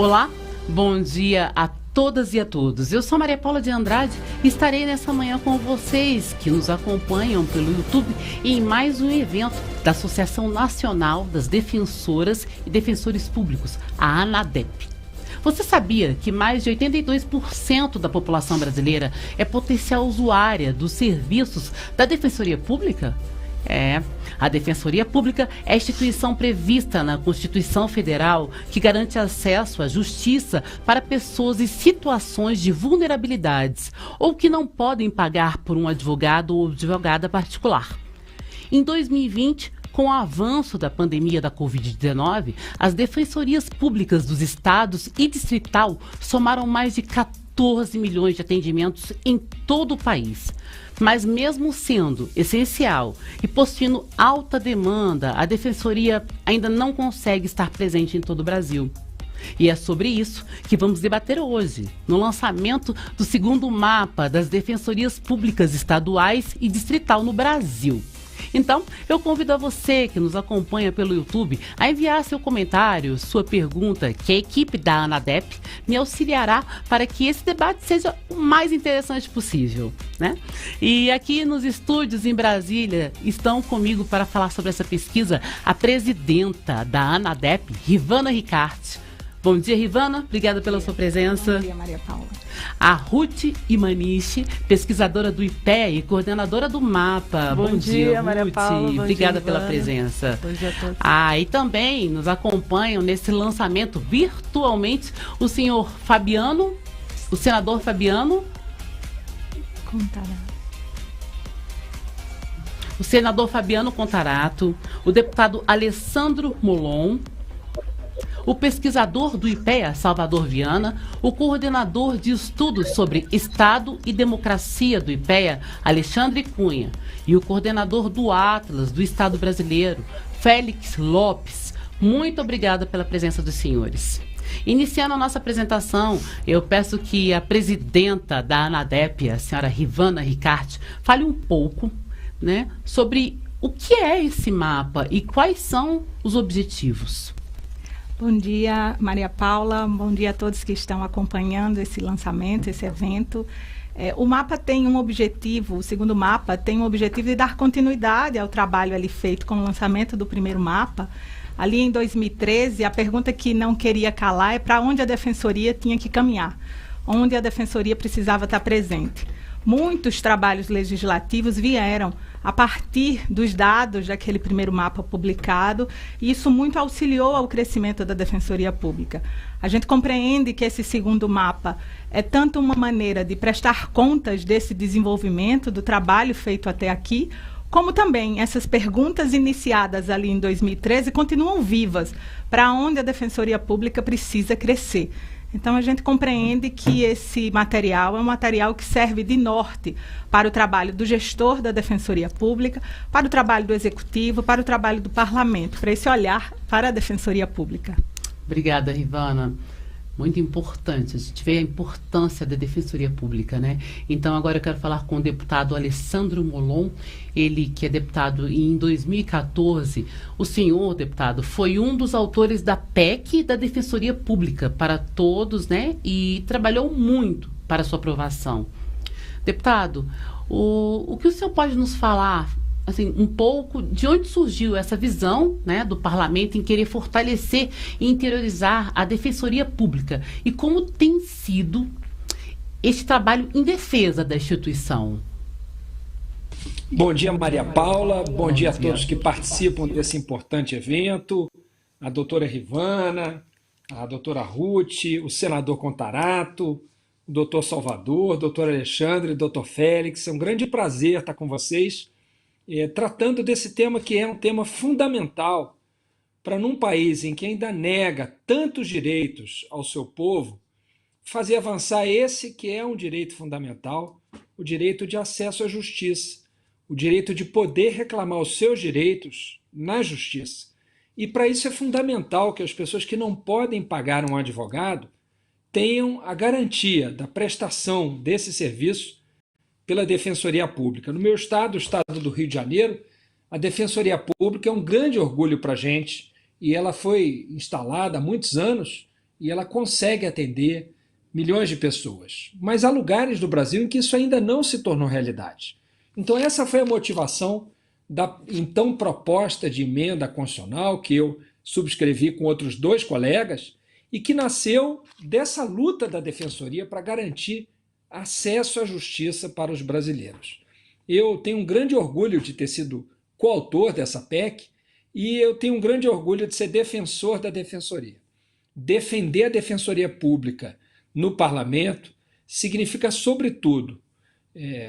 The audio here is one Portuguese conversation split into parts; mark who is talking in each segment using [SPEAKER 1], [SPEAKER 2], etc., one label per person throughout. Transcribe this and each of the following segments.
[SPEAKER 1] Olá, bom dia a todas e a todos. Eu sou Maria Paula de Andrade e estarei nessa manhã com vocês que nos acompanham pelo YouTube em mais um evento da Associação Nacional das Defensoras e Defensores Públicos, a ANADEP. Você sabia que mais de 82% da população brasileira é potencial usuária dos serviços da Defensoria Pública? A Defensoria Pública é a instituição prevista na Constituição Federal que garante acesso à justiça para pessoas em situações de vulnerabilidades ou que não podem pagar por um advogado ou advogada particular. Em 2020, com o avanço da pandemia da Covid-19, as defensorias públicas dos estados e distrital somaram mais de 14 milhões de atendimentos em todo o país. Mas mesmo sendo essencial e possuindo alta demanda, a Defensoria ainda não consegue estar presente em todo o Brasil. E é sobre isso que vamos debater hoje, no lançamento do segundo mapa das Defensorias Públicas Estaduais e Distrital no Brasil. Então, eu convido a você que nos acompanha pelo YouTube a enviar seu comentário, sua pergunta, que a equipe da ANADEP me auxiliará para que esse debate seja o mais interessante possível, né? E aqui nos estúdios em Brasília estão comigo para falar sobre essa pesquisa a presidenta da ANADEP, Rivana Ricarte. Bom dia, Rivana. Obrigada pela sua presença.
[SPEAKER 2] Bom dia, Maria Paula.
[SPEAKER 1] A Ruth Imanishi, pesquisadora do IPEA e coordenadora do MAPA.
[SPEAKER 2] Bom dia,
[SPEAKER 1] Ruth.
[SPEAKER 2] Maria Paula.
[SPEAKER 1] Obrigada pela presença.
[SPEAKER 2] Bom dia a todos.
[SPEAKER 1] E também nos acompanham nesse lançamento virtualmente o senhor Fabiano, o senador Fabiano. O senador Fabiano Contarato, o deputado Alessandro Molon, o pesquisador do IPEA, Salvador Viana, o coordenador de estudos sobre Estado e Democracia do IPEA, Alexandre Cunha, e o coordenador do Atlas do Estado Brasileiro, Félix Lopes. Muito obrigada pela presença dos senhores. Iniciando a nossa apresentação, eu peço que a presidenta da ANADEP, a senhora Rivana Ricarte, fale um pouco, né, sobre o que é esse mapa e quais são os objetivos.
[SPEAKER 2] Bom dia, Maria Paula. Bom dia a todos que estão acompanhando esse lançamento, esse evento. O mapa tem um objetivo, o segundo mapa tem um objetivo de dar continuidade ao trabalho ali feito com o lançamento do primeiro mapa. Ali em 2013, a pergunta que não queria calar é para onde a Defensoria tinha que caminhar, onde a Defensoria precisava estar presente. Muitos trabalhos legislativos vieram a partir dos dados daquele primeiro mapa publicado, e isso muito auxiliou ao crescimento da Defensoria Pública. A gente compreende que esse segundo mapa é tanto uma maneira de prestar contas desse desenvolvimento, do trabalho feito até aqui, como também essas perguntas iniciadas ali em 2013 continuam vivas, para onde a Defensoria Pública precisa crescer. Então, a gente compreende que esse material é um material que serve de norte para o trabalho do gestor da Defensoria Pública, para o trabalho do Executivo, para o trabalho do Parlamento, para esse olhar para a Defensoria Pública.
[SPEAKER 1] Obrigada, Rivana. Muito importante, a gente vê a importância da Defensoria Pública, né? Então, agora eu quero falar com o deputado Alessandro Molon, ele que é deputado em 2014. O senhor, deputado, foi um dos autores da PEC da Defensoria Pública para todos, né? E trabalhou muito para sua aprovação. Deputado, o que o senhor pode nos falar, assim, um pouco de onde surgiu essa visão, né, do parlamento em querer fortalecer e interiorizar a Defensoria Pública e como tem sido este trabalho em defesa da instituição?
[SPEAKER 3] Bom dia, Maria Paula. Bom dia a todos que participam desse importante evento. A doutora Rivana, a doutora Ruth, o senador Contarato, o doutor Salvador, o doutor Alexandre, o doutor Félix. É um grande prazer estar com vocês, tratando desse tema que é um tema fundamental para, num país em que ainda nega tantos direitos ao seu povo, fazer avançar esse que é um direito fundamental, o direito de acesso à justiça, o direito de poder reclamar os seus direitos na justiça. E para isso é fundamental que as pessoas que não podem pagar um advogado tenham a garantia da prestação desse serviço pela Defensoria Pública. No meu estado, o estado do Rio de Janeiro, a Defensoria Pública é um grande orgulho para a gente, e ela foi instalada há muitos anos e ela consegue atender milhões de pessoas. Mas há lugares do Brasil em que isso ainda não se tornou realidade. Então essa foi a motivação da então proposta de emenda constitucional que eu subscrevi com outros 2 colegas e que nasceu dessa luta da Defensoria para garantir acesso à justiça para os brasileiros. Eu tenho um grande orgulho de ter sido coautor dessa PEC e eu tenho um grande orgulho de ser defensor da Defensoria. Defender a Defensoria Pública no Parlamento significa, sobretudo,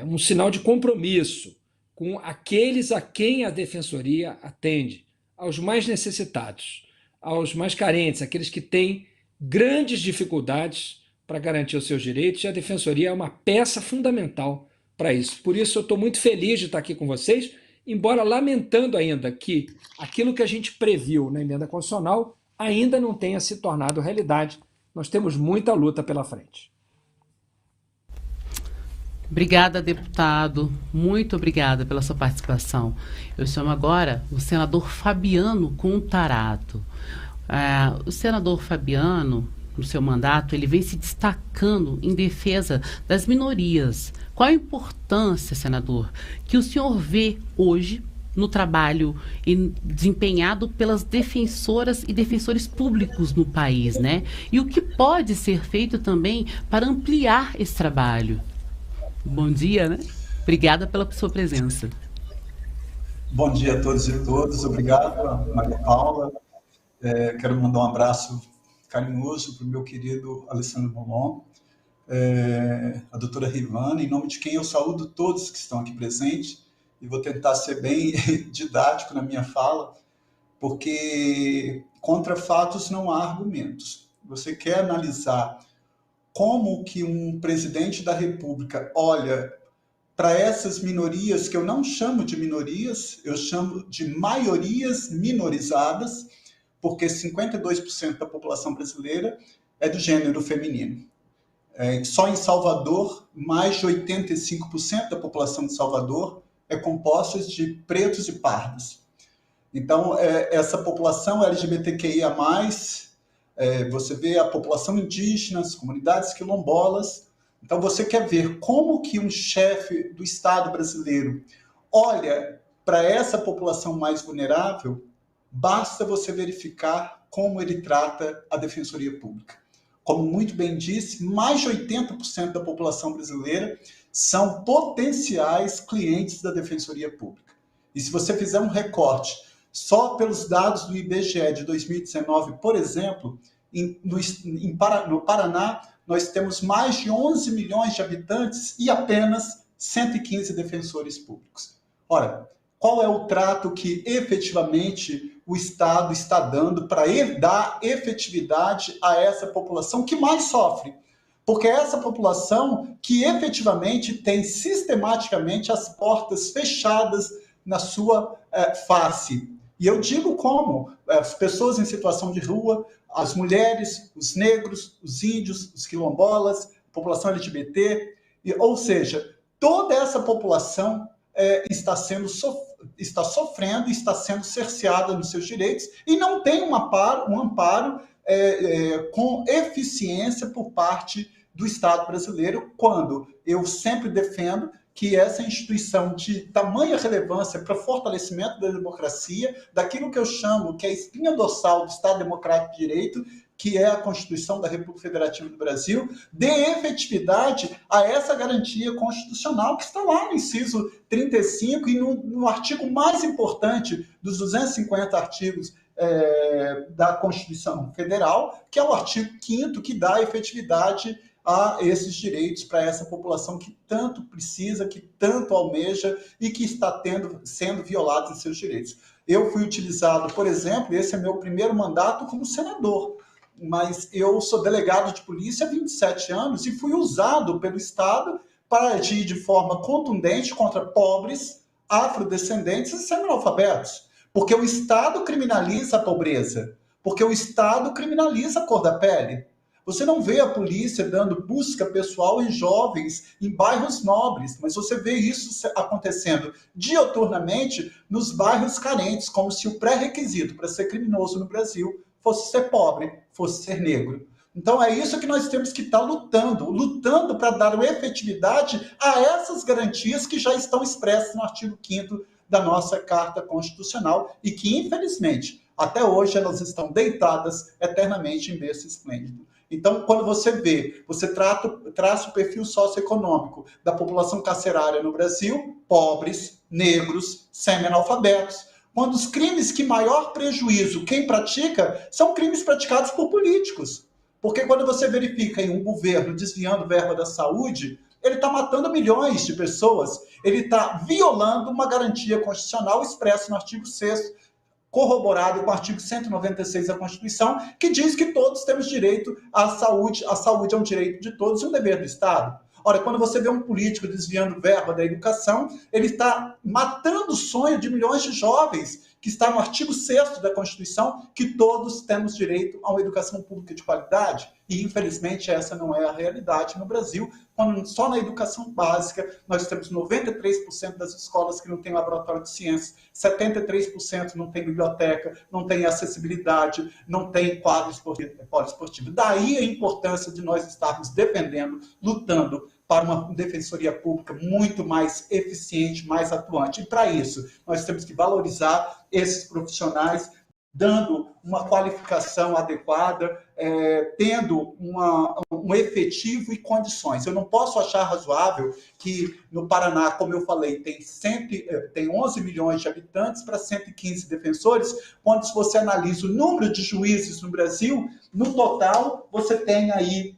[SPEAKER 3] um sinal de compromisso com aqueles a quem a Defensoria atende, aos mais necessitados, aos mais carentes, aqueles que têm grandes dificuldades para garantir os seus direitos, e a Defensoria é uma peça fundamental para isso. Por isso eu estou muito feliz de estar aqui com vocês, embora lamentando ainda que aquilo que a gente previu na emenda constitucional ainda não tenha se tornado realidade. Nós temos muita luta pela frente.
[SPEAKER 1] Obrigada, deputado. Muito obrigada pela sua participação. Eu chamo agora o senador Fabiano Contarato. O senador Fabiano, no seu mandato, ele vem se destacando em defesa das minorias. Qual a importância, senador, que o senhor vê hoje no trabalho desempenhado pelas defensoras e defensores públicos no país, né? E o que pode ser feito também para ampliar esse trabalho? Bom dia, né? Obrigada pela sua presença.
[SPEAKER 4] Bom dia a todos e todas. Obrigado, Maria Paula. Quero mandar um abraço carinhoso para o meu querido Alessandro Molon, a doutora Rivana, em nome de quem eu saúdo todos que estão aqui presentes, e vou tentar ser bem didático na minha fala, porque contra fatos não há argumentos. Você quer analisar como que um presidente da República olha para essas minorias, que eu não chamo de minorias, eu chamo de maiorias minorizadas, porque 52% da população brasileira é do gênero feminino. Só em Salvador, mais de 85% da população de Salvador é composta de pretos e pardos. Então, essa população LGBTQIA+, você vê a população indígena, as comunidades quilombolas. Então, você quer ver como que um chefe do Estado brasileiro olha para essa população mais vulnerável, basta você verificar como ele trata a Defensoria Pública. Como muito bem disse, mais de 80% da população brasileira são potenciais clientes da Defensoria Pública. E se você fizer um recorte só pelos dados do IBGE de 2019, por exemplo, no Paraná, nós temos mais de 11 milhões de habitantes e apenas 115 defensores públicos. Ora, qual é o trato que efetivamente o Estado está dando para dar efetividade a essa população que mais sofre? Porque é essa população que efetivamente tem sistematicamente as portas fechadas na sua face. E eu digo como as pessoas em situação de rua, as mulheres, os negros, os índios, os quilombolas, a população LGBT, ou seja, toda essa população está sofrendo, está sendo cerceada nos seus direitos e não tem um amparo com eficiência por parte do Estado brasileiro, quando eu sempre defendo que essa instituição de tamanha relevância para o fortalecimento da democracia, daquilo que eu chamo que é a espinha dorsal do Estado Democrático de Direito, que é a Constituição da República Federativa do Brasil, dê efetividade a essa garantia constitucional que está lá no inciso 35 e no artigo mais importante dos 250 artigos da Constituição Federal, que é o artigo 5º, que dá efetividade a esses direitos para essa população que tanto precisa, que tanto almeja e que está sendo violada em seus direitos. Eu fui utilizado, por exemplo, esse é meu primeiro mandato como senador, mas eu sou delegado de polícia há 27 anos e fui usado pelo Estado para agir de forma contundente contra pobres, afrodescendentes e semi-analfabetos, porque o Estado criminaliza a pobreza, porque o Estado criminaliza a cor da pele. Você não vê a polícia dando busca pessoal em jovens em bairros nobres, mas você vê isso acontecendo diuturnamente nos bairros carentes, como se o pré-requisito para ser criminoso no Brasil fosse ser pobre, fosse ser negro. Então, é isso que nós temos que estar lutando para dar efetividade a essas garantias que já estão expressas no artigo 5º da nossa Carta Constitucional e que, infelizmente, até hoje elas estão deitadas eternamente em berço esplêndido. Então, quando você traça o perfil socioeconômico da população carcerária no Brasil, pobres, negros, semi-analfabetos, quando os crimes que maior prejuízo quem pratica são crimes praticados por políticos. Porque quando você verifica em um governo desviando verba da saúde, ele está matando milhões de pessoas, ele está violando uma garantia constitucional expressa no artigo 6º, corroborado com o artigo 196 da Constituição, que diz que todos temos direito à saúde. A saúde é um direito de todos e um dever do Estado. Ora, quando você vê um político desviando verba da educação, ele está matando o sonho de milhões de jovens, que está no artigo 6º da Constituição, que todos temos direito a uma educação pública de qualidade. E, infelizmente, essa não é a realidade no Brasil, quando só na educação básica nós temos 93% das escolas que não têm laboratório de ciências, 73% não tem biblioteca, não tem acessibilidade, não tem quadro esportivo. Daí a importância de nós estarmos defendendo, lutando para uma defensoria pública muito mais eficiente, mais atuante. E para isso, nós temos que valorizar esses profissionais, dando uma qualificação adequada, tendo um efetivo e condições. Eu não posso achar razoável que no Paraná, como eu falei, tem 11 milhões de habitantes para 115 defensores, quando se você analisa o número de juízes no Brasil, no total você tem aí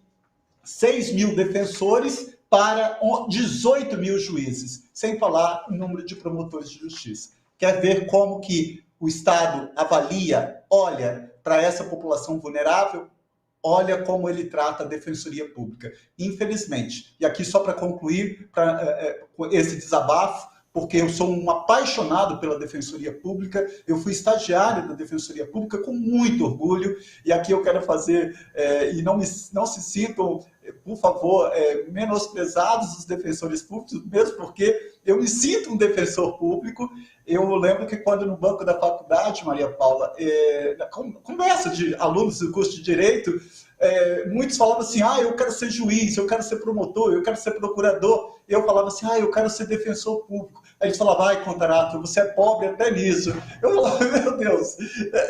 [SPEAKER 4] 6 mil defensores para 18 mil juízes, sem falar o número de promotores de justiça. Quer ver como que o Estado avalia, olha para essa população vulnerável, olha como ele trata a defensoria pública. Infelizmente, e aqui só para concluir esse desabafo, porque eu sou um apaixonado pela Defensoria Pública, eu fui estagiário da Defensoria Pública com muito orgulho, e aqui eu quero fazer, e não se sintam, por favor, menosprezados os defensores públicos, mesmo porque eu me sinto um defensor público. Eu lembro que quando no banco da faculdade, Maria Paula, na conversa de alunos do curso de Direito, muitos falavam assim, eu quero ser juiz, eu quero ser promotor, eu quero ser procurador. Eu falava assim, eu quero ser defensor público. Aí eles falavam, Contarato, você é pobre até nisso. Eu falava, meu Deus,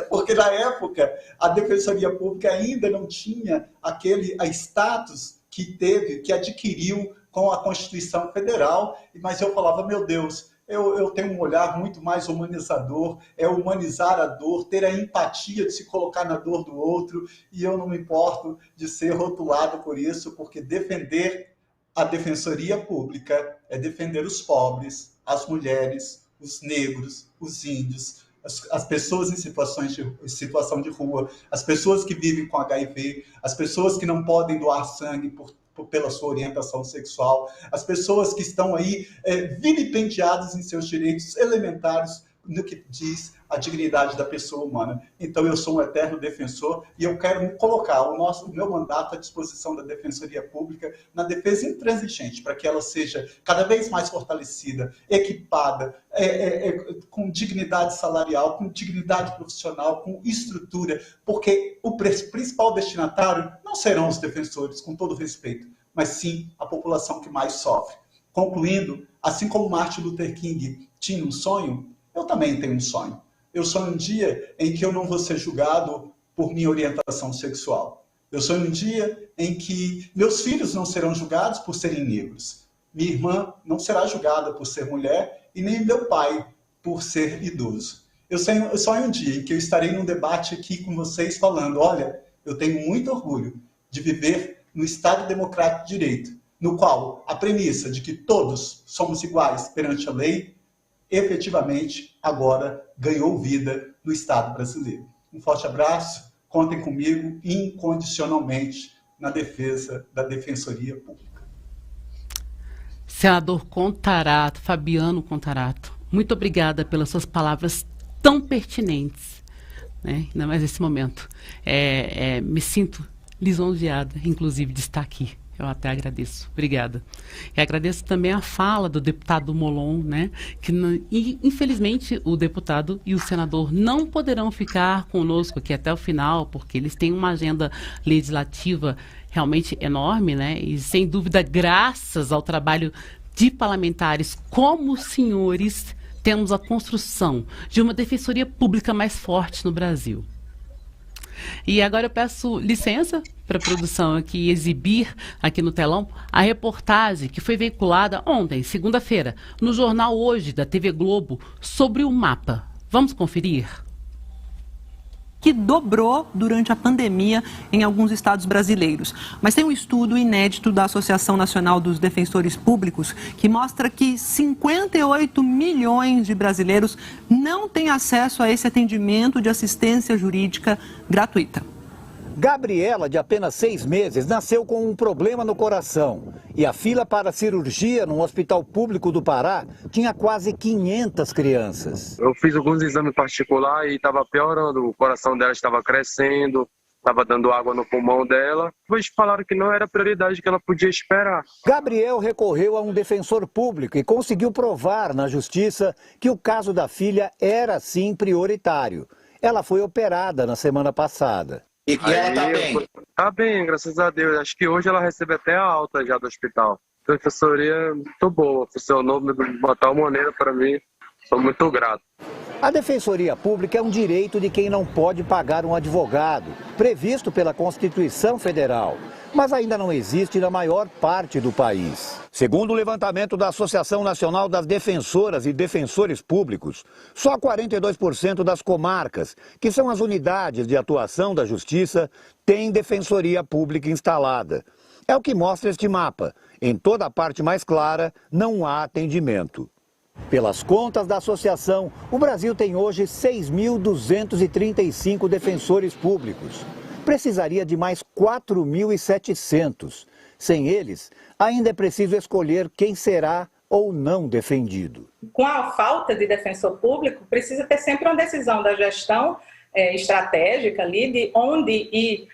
[SPEAKER 4] porque na época a defensoria pública ainda não tinha aquele status que adquiriu com a Constituição Federal, mas eu falava, meu Deus, eu tenho um olhar muito mais humanizador, é humanizar a dor, ter a empatia de se colocar na dor do outro, e eu não me importo de ser rotulado por isso, porque defender a defensoria pública é defender os pobres, as mulheres, os negros, os índios, as pessoas em situação de rua, as pessoas que vivem com HIV, as pessoas que não podem doar sangue pela sua orientação sexual, as pessoas que estão aí vilipendiadas em seus direitos elementares no que diz a dignidade da pessoa humana. Então, eu sou um eterno defensor e eu quero colocar o meu mandato à disposição da Defensoria Pública na defesa intransigente, para que ela seja cada vez mais fortalecida, equipada, com dignidade salarial, com dignidade profissional, com estrutura, porque o principal destinatário não serão os defensores, com todo respeito, mas sim a população que mais sofre. Concluindo, assim como Martin Luther King tinha um sonho, eu também tenho um sonho. Eu sonho um dia em que eu não vou ser julgado por minha orientação sexual. Eu sonho um dia em que meus filhos não serão julgados por serem negros. Minha irmã não será julgada por ser mulher e nem meu pai por ser idoso. Eu sonho um dia em que eu estarei num debate aqui com vocês falando, olha, eu tenho muito orgulho de viver no Estado Democrático de Direito, no qual a premissa de que todos somos iguais perante a lei efetivamente agora ganhou vida no Estado brasileiro. Um forte abraço, contem comigo incondicionalmente na defesa da Defensoria Pública.
[SPEAKER 1] Senador Contarato, Fabiano Contarato, muito obrigada pelas suas palavras tão pertinentes, né? Ainda mais nesse momento. Me sinto lisonjeada, inclusive, de estar aqui. Eu até agradeço. Obrigada. E agradeço também a fala do deputado Molon, né? Que, infelizmente, o deputado e o senador não poderão ficar conosco aqui até o final, porque eles têm uma agenda legislativa realmente enorme, né? E, sem dúvida, graças ao trabalho de parlamentares como os senhores, temos a construção de uma defensoria pública mais forte no Brasil. E agora eu peço licença para a produção aqui exibir aqui no telão a reportagem que foi veiculada ontem, segunda-feira, no Jornal Hoje da TV Globo sobre o mapa. Vamos conferir?
[SPEAKER 5] Que dobrou durante a pandemia em alguns estados brasileiros. Mas tem um estudo inédito da Associação Nacional dos Defensores Públicos que mostra que 58 milhões de brasileiros não têm acesso a esse atendimento de assistência jurídica gratuita.
[SPEAKER 6] Gabriela, de apenas 6 meses, nasceu com um problema no coração. E a fila para cirurgia num hospital público do Pará tinha quase 500 crianças.
[SPEAKER 7] Eu fiz alguns exames particulares e estava piorando. O coração dela estava crescendo, estava dando água no pulmão dela. Depois falaram que não era prioridade, que ela podia esperar.
[SPEAKER 6] Gabriel recorreu a um defensor público e conseguiu provar na justiça que o caso da filha era sim prioritário. Ela foi operada na semana passada.
[SPEAKER 8] E ela tá bem?
[SPEAKER 7] Tá bem, graças a Deus. Acho que hoje ela recebe até a alta já do hospital. A defensoria é muito boa, funcionou de uma tal maneira para mim. Sou muito grato.
[SPEAKER 6] A defensoria pública é um direito de quem não pode pagar um advogado, previsto pela Constituição Federal, mas ainda não existe na maior parte do país. Segundo o levantamento da Associação Nacional das Defensoras e Defensores Públicos, só 42% das comarcas, que são as unidades de atuação da Justiça, têm defensoria pública instalada. É o que mostra este mapa. Em toda a parte mais clara, não há atendimento. Pelas contas da associação, o Brasil tem hoje 6.235 defensores públicos. Precisaria de mais 4.700. Sem eles, ainda é preciso escolher quem será ou não defendido.
[SPEAKER 2] Com a falta de defensor público, precisa ter sempre uma decisão da gestão estratégica ali de onde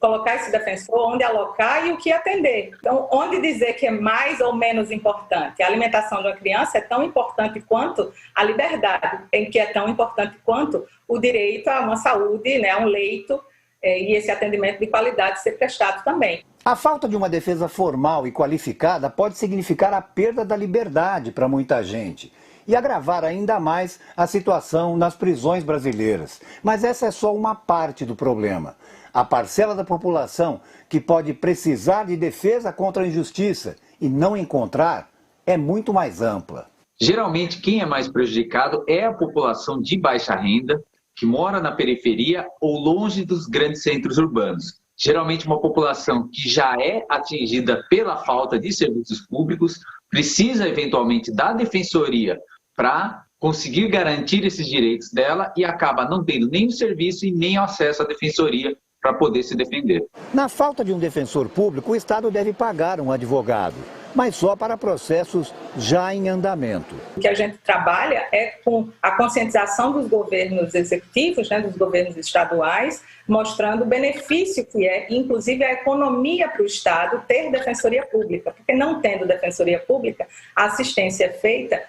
[SPEAKER 2] colocar esse defensor, onde alocar e o que atender. Então, onde dizer que é mais ou menos importante? A alimentação de uma criança é tão importante quanto a liberdade, que é tão importante quanto o direito a uma saúde, né, a um leito, e esse atendimento de qualidade ser prestado também.
[SPEAKER 6] A falta de uma defesa formal e qualificada pode significar a perda da liberdade para muita gente e agravar ainda mais a situação nas prisões brasileiras. Mas essa é só uma parte do problema. A parcela da população que pode precisar de defesa contra a injustiça e não encontrar é muito mais ampla.
[SPEAKER 8] Geralmente, quem é mais prejudicado é a população de baixa renda, que mora na periferia ou longe dos grandes centros urbanos. Geralmente, uma população que já é atingida pela falta de serviços públicos, precisa eventualmente da defensoria para conseguir garantir esses direitos dela e acaba não tendo nem o serviço e nem o acesso à defensoria para poder se defender.
[SPEAKER 6] Na falta de um defensor público, o Estado deve pagar um advogado, mas só para processos já em andamento.
[SPEAKER 2] O que a gente trabalha é com a conscientização dos governos executivos, né, dos governos estaduais, mostrando o benefício que é, inclusive a economia para o Estado, ter defensoria pública, porque não tendo defensoria pública, a assistência é feita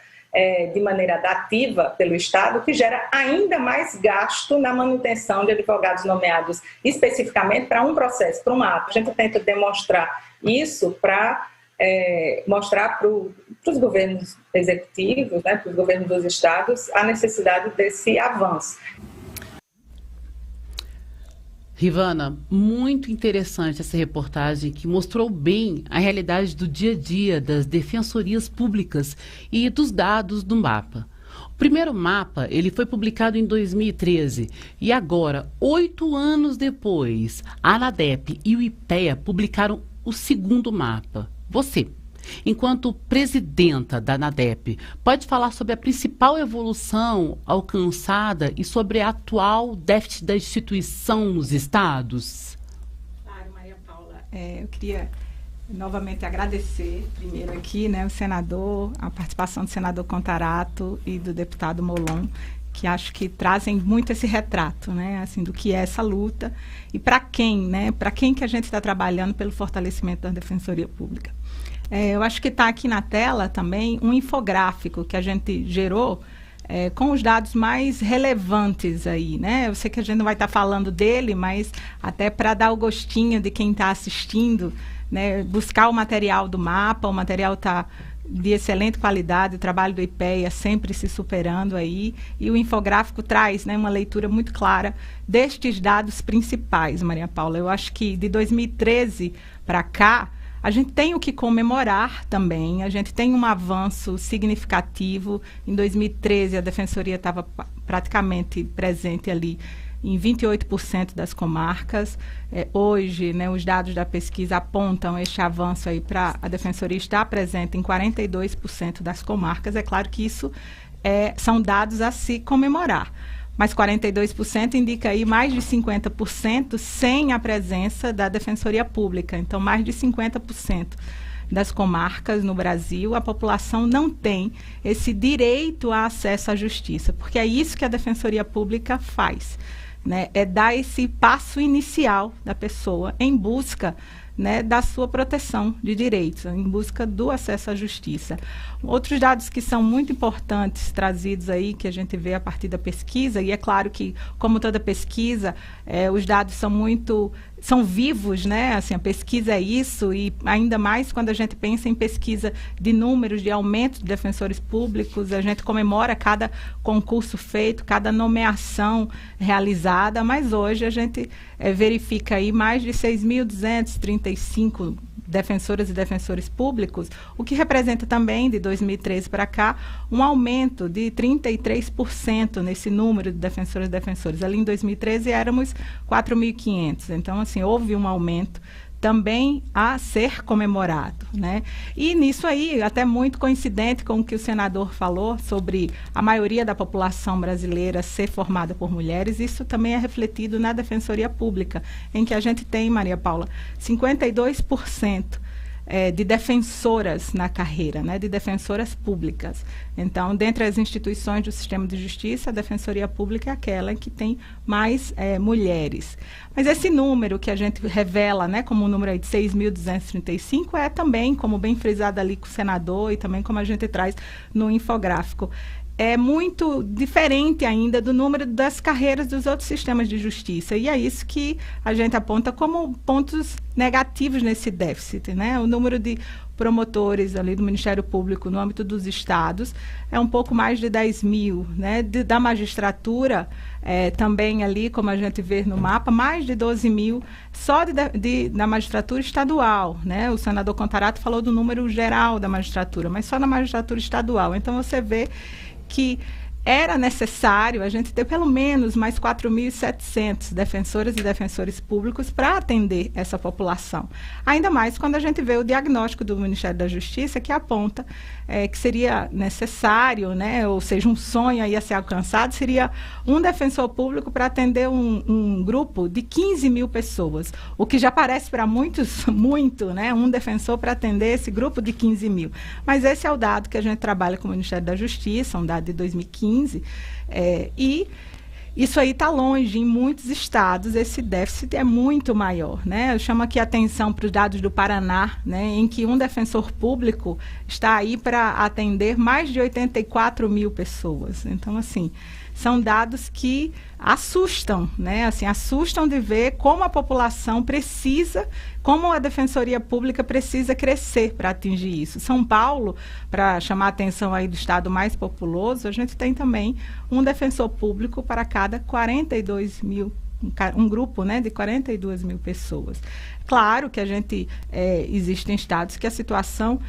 [SPEAKER 2] de maneira ativa pelo Estado, que gera ainda mais gasto na manutenção de advogados nomeados especificamente para um processo, para um ato. A gente tenta demonstrar isso para mostrar para os governos executivos, né, para os governos dos estados, a necessidade desse avanço.
[SPEAKER 1] Rivana, muito interessante essa reportagem que mostrou bem a realidade do dia a dia das defensorias públicas e dos dados do mapa. O primeiro mapa ele foi publicado em 2013 e agora, 8 anos depois, a ANADEP e o IPEA publicaram o segundo mapa. Você, enquanto presidenta da ANADEP, pode falar sobre a principal evolução alcançada e sobre a atual déficit da instituição nos estados?
[SPEAKER 2] Claro, Maria Paula. Eu queria novamente agradecer, primeiro aqui, né, o senador, a participação do senador Contarato e do deputado Molon, que acho que trazem muito esse retrato, né, assim, do que é essa luta e para quem, né, para quem que a gente está trabalhando pelo fortalecimento da Defensoria Pública. Eu acho que está aqui na tela também um infográfico que a gente gerou com os dados mais relevantes aí, né? Eu sei que a gente não vai estar falando dele, mas até para dar o gostinho de quem está assistindo, né, buscar o material do mapa, o material está de excelente qualidade, o trabalho do IPEA sempre se superando aí, e o infográfico traz, né, uma leitura muito clara destes dados principais, Maria Paula. Eu acho que de 2013 para cá, a gente tem o que comemorar também, a gente tem um avanço significativo. Em 2013, a Defensoria estava praticamente presente ali em 28% das comarcas. Hoje, né, os dados da pesquisa apontam este avanço aí para a Defensoria estar presente em 42% das comarcas. É claro que isso são dados a se comemorar. Mas 42% indica aí mais de 50% sem a presença da Defensoria Pública. Então, mais de 50% das comarcas no Brasil, a população não tem esse direito a acesso à justiça, porque é isso que a Defensoria Pública faz, né? É dar esse passo inicial da pessoa em busca, né, da sua proteção de direitos, em busca do acesso à justiça. Outros dados que são muito importantes trazidos aí, que a gente vê a partir da pesquisa, e é claro que, como toda pesquisa, os dados são vivos, né? Assim, a pesquisa é isso, e ainda mais quando a gente pensa em pesquisa de números, de aumento de defensores públicos, a gente comemora cada concurso feito, cada nomeação realizada, mas hoje a gente verifica aí mais de 6.235 defensoras e defensores públicos, o que representa também, de 2013 para cá, um aumento de 33% nesse número de defensoras e defensores. Ali em 2013 éramos 4.500, então assim, houve um aumento também a ser comemorado, né? E nisso aí, até muito coincidente com o que o senador falou sobre a maioria da população brasileira ser formada por mulheres, isso também é refletido na Defensoria Pública, em que a gente tem, Maria Paula, 52% de defensoras na carreira, né, de defensoras públicas. Então, dentre as instituições do sistema de justiça, a Defensoria Pública é aquela que tem mais mulheres. Mas esse número que a gente revela, né, como um número aí de 6.235 é também, como bem frisado ali com o senador e também como a gente traz no infográfico, é muito diferente ainda do número das carreiras dos outros sistemas de justiça. E é isso que a gente aponta como pontos negativos nesse déficit, né? O número de promotores ali do Ministério Público no âmbito dos estados é um pouco mais de 10 mil, né? Da magistratura, também ali, como a gente vê no mapa, mais de 12 mil só da magistratura estadual, né? O senador Contarato falou do número geral da magistratura, mas só na magistratura estadual. Então, você vê que era necessário a gente ter pelo menos mais 4.700 defensoras e defensores públicos para atender essa população. Ainda mais quando a gente vê o diagnóstico do Ministério da Justiça, que aponta que seria necessário, né, ou seja, um sonho aí a ser alcançado, seria um defensor público para atender um grupo de 15 mil pessoas, o que já parece para muitos muito, né, um defensor para atender esse grupo de 15 mil. Mas esse é o dado que a gente trabalha com o Ministério da Justiça, um dado de 2015, e isso aí está longe. Em muitos estados esse déficit é muito maior, né? Eu chamo aqui a atenção para os dados do Paraná, né, em que um defensor público está aí para atender mais de 84 mil pessoas. Então, assim, são dados que assustam, né? Assim, assustam de ver como a população precisa, como a Defensoria Pública precisa crescer para atingir isso. São Paulo, para chamar a atenção aí do estado mais populoso, a gente tem também um defensor público para cada 42 mil, um grupo, né, de 42 mil pessoas. Claro que a gente, existem estados que a situação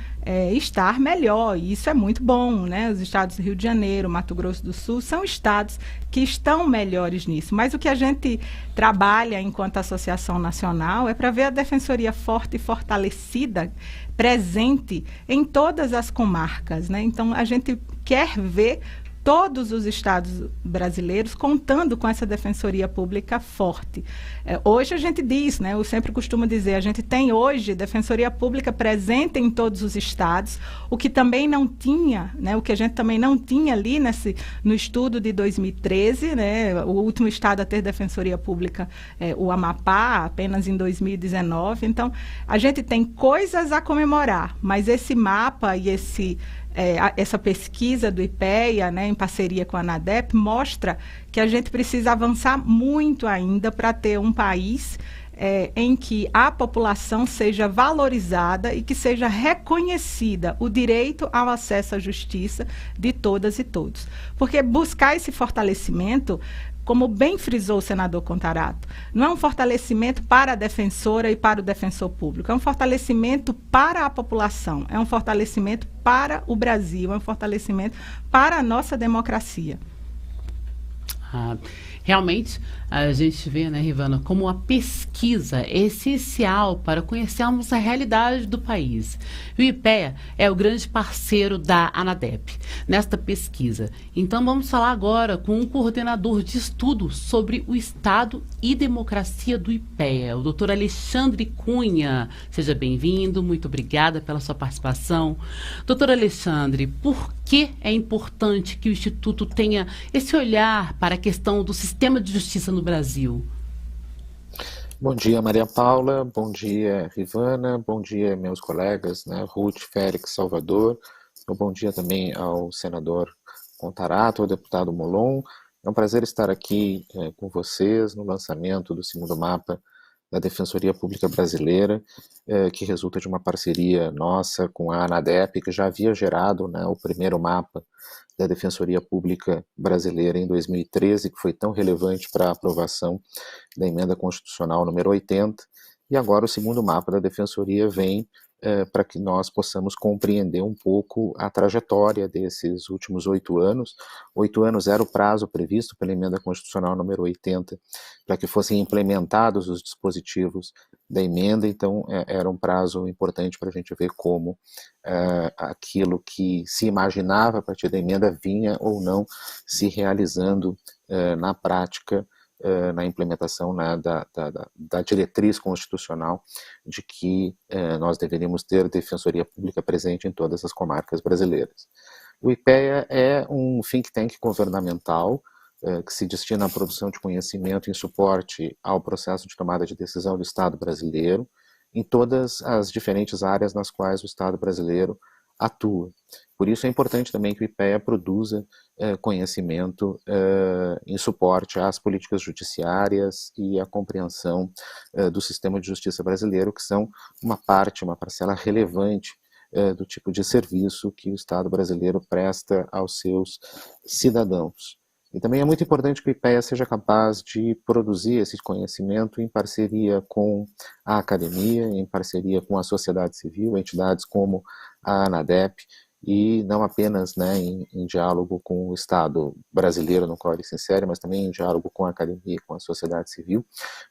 [SPEAKER 2] está melhor, e isso é muito bom, né? Os estados do Rio de Janeiro, Mato Grosso do Sul, são estados que estão melhores nisso. Mas o que a gente trabalha enquanto Associação Nacional é para ver a Defensoria forte e fortalecida, presente em todas as comarcas, né? Então, a gente quer ver todos os estados brasileiros contando com essa defensoria pública forte. Hoje a gente diz, né, eu sempre costumo dizer, a gente tem hoje defensoria pública presente em todos os estados, o que também não tinha, né, o que a gente também não tinha ali no estudo de 2013, né, o último estado a ter defensoria pública, o Amapá, apenas em 2019. Então, a gente tem coisas a comemorar, mas esse mapa e essa pesquisa do IPEA, né, em parceria com a ANADEP, mostra que a gente precisa avançar muito ainda para ter um país em que a população seja valorizada e que seja reconhecida o direito ao acesso à justiça de todas e todos. Porque buscar esse fortalecimento, como bem frisou o senador Contarato, não é um fortalecimento para a defensora e para o defensor público, é um fortalecimento para a população, é um fortalecimento para o Brasil, é um fortalecimento para a nossa democracia.
[SPEAKER 1] Realmente, a gente vê, né, Rivana, como a pesquisa é essencial para conhecermos a realidade do país. O IPEA é o grande parceiro da ANADEP nesta pesquisa. Então, vamos falar agora com um coordenador de estudo sobre o Estado e democracia do IPEA, o doutor Alexandre Cunha. Seja bem-vindo, muito obrigada pela sua participação. Doutor Alexandre, por que é importante que o Instituto tenha esse olhar para a questão do sistema de justiça no Brasil?
[SPEAKER 9] Bom dia, Maria Paula, bom dia, Rivana, bom dia, meus colegas, né, Ruth, Félix, Salvador, bom dia também ao senador Contarato, ao deputado Molon. É um prazer estar aqui com vocês no lançamento do segundo mapa da Defensoria Pública Brasileira, que resulta de uma parceria nossa com a ANADEP, que já havia gerado, né, o primeiro mapa da Defensoria Pública Brasileira em 2013, que foi tão relevante para a aprovação da Emenda Constitucional número 80, e agora o segundo mapa da Defensoria vem para que nós possamos compreender um pouco a trajetória desses últimos 8 anos. 8 anos era o prazo previsto pela Emenda Constitucional número 80 para que fossem implementados os dispositivos da emenda, então era um prazo importante para a gente ver como aquilo que se imaginava a partir da emenda vinha ou não se realizando na prática, na implementação, né, da diretriz constitucional de que nós deveríamos ter defensoria pública presente em todas as comarcas brasileiras. O IPEA é um think tank governamental que se destina à produção de conhecimento em suporte ao processo de tomada de decisão do Estado brasileiro, em todas as diferentes áreas nas quais o Estado brasileiro atua. Por isso é importante também que o IPEA produza conhecimento em suporte às políticas judiciárias e à compreensão do sistema de justiça brasileiro, que são uma parcela relevante do tipo de serviço que o Estado brasileiro presta aos seus cidadãos. E também é muito importante que o IPEA seja capaz de produzir esse conhecimento em parceria com a academia, em parceria com a sociedade civil, entidades como a ANADEP, e não apenas, né, em diálogo com o Estado brasileiro no qual ele se insere, mas também em diálogo com a academia e com a sociedade civil,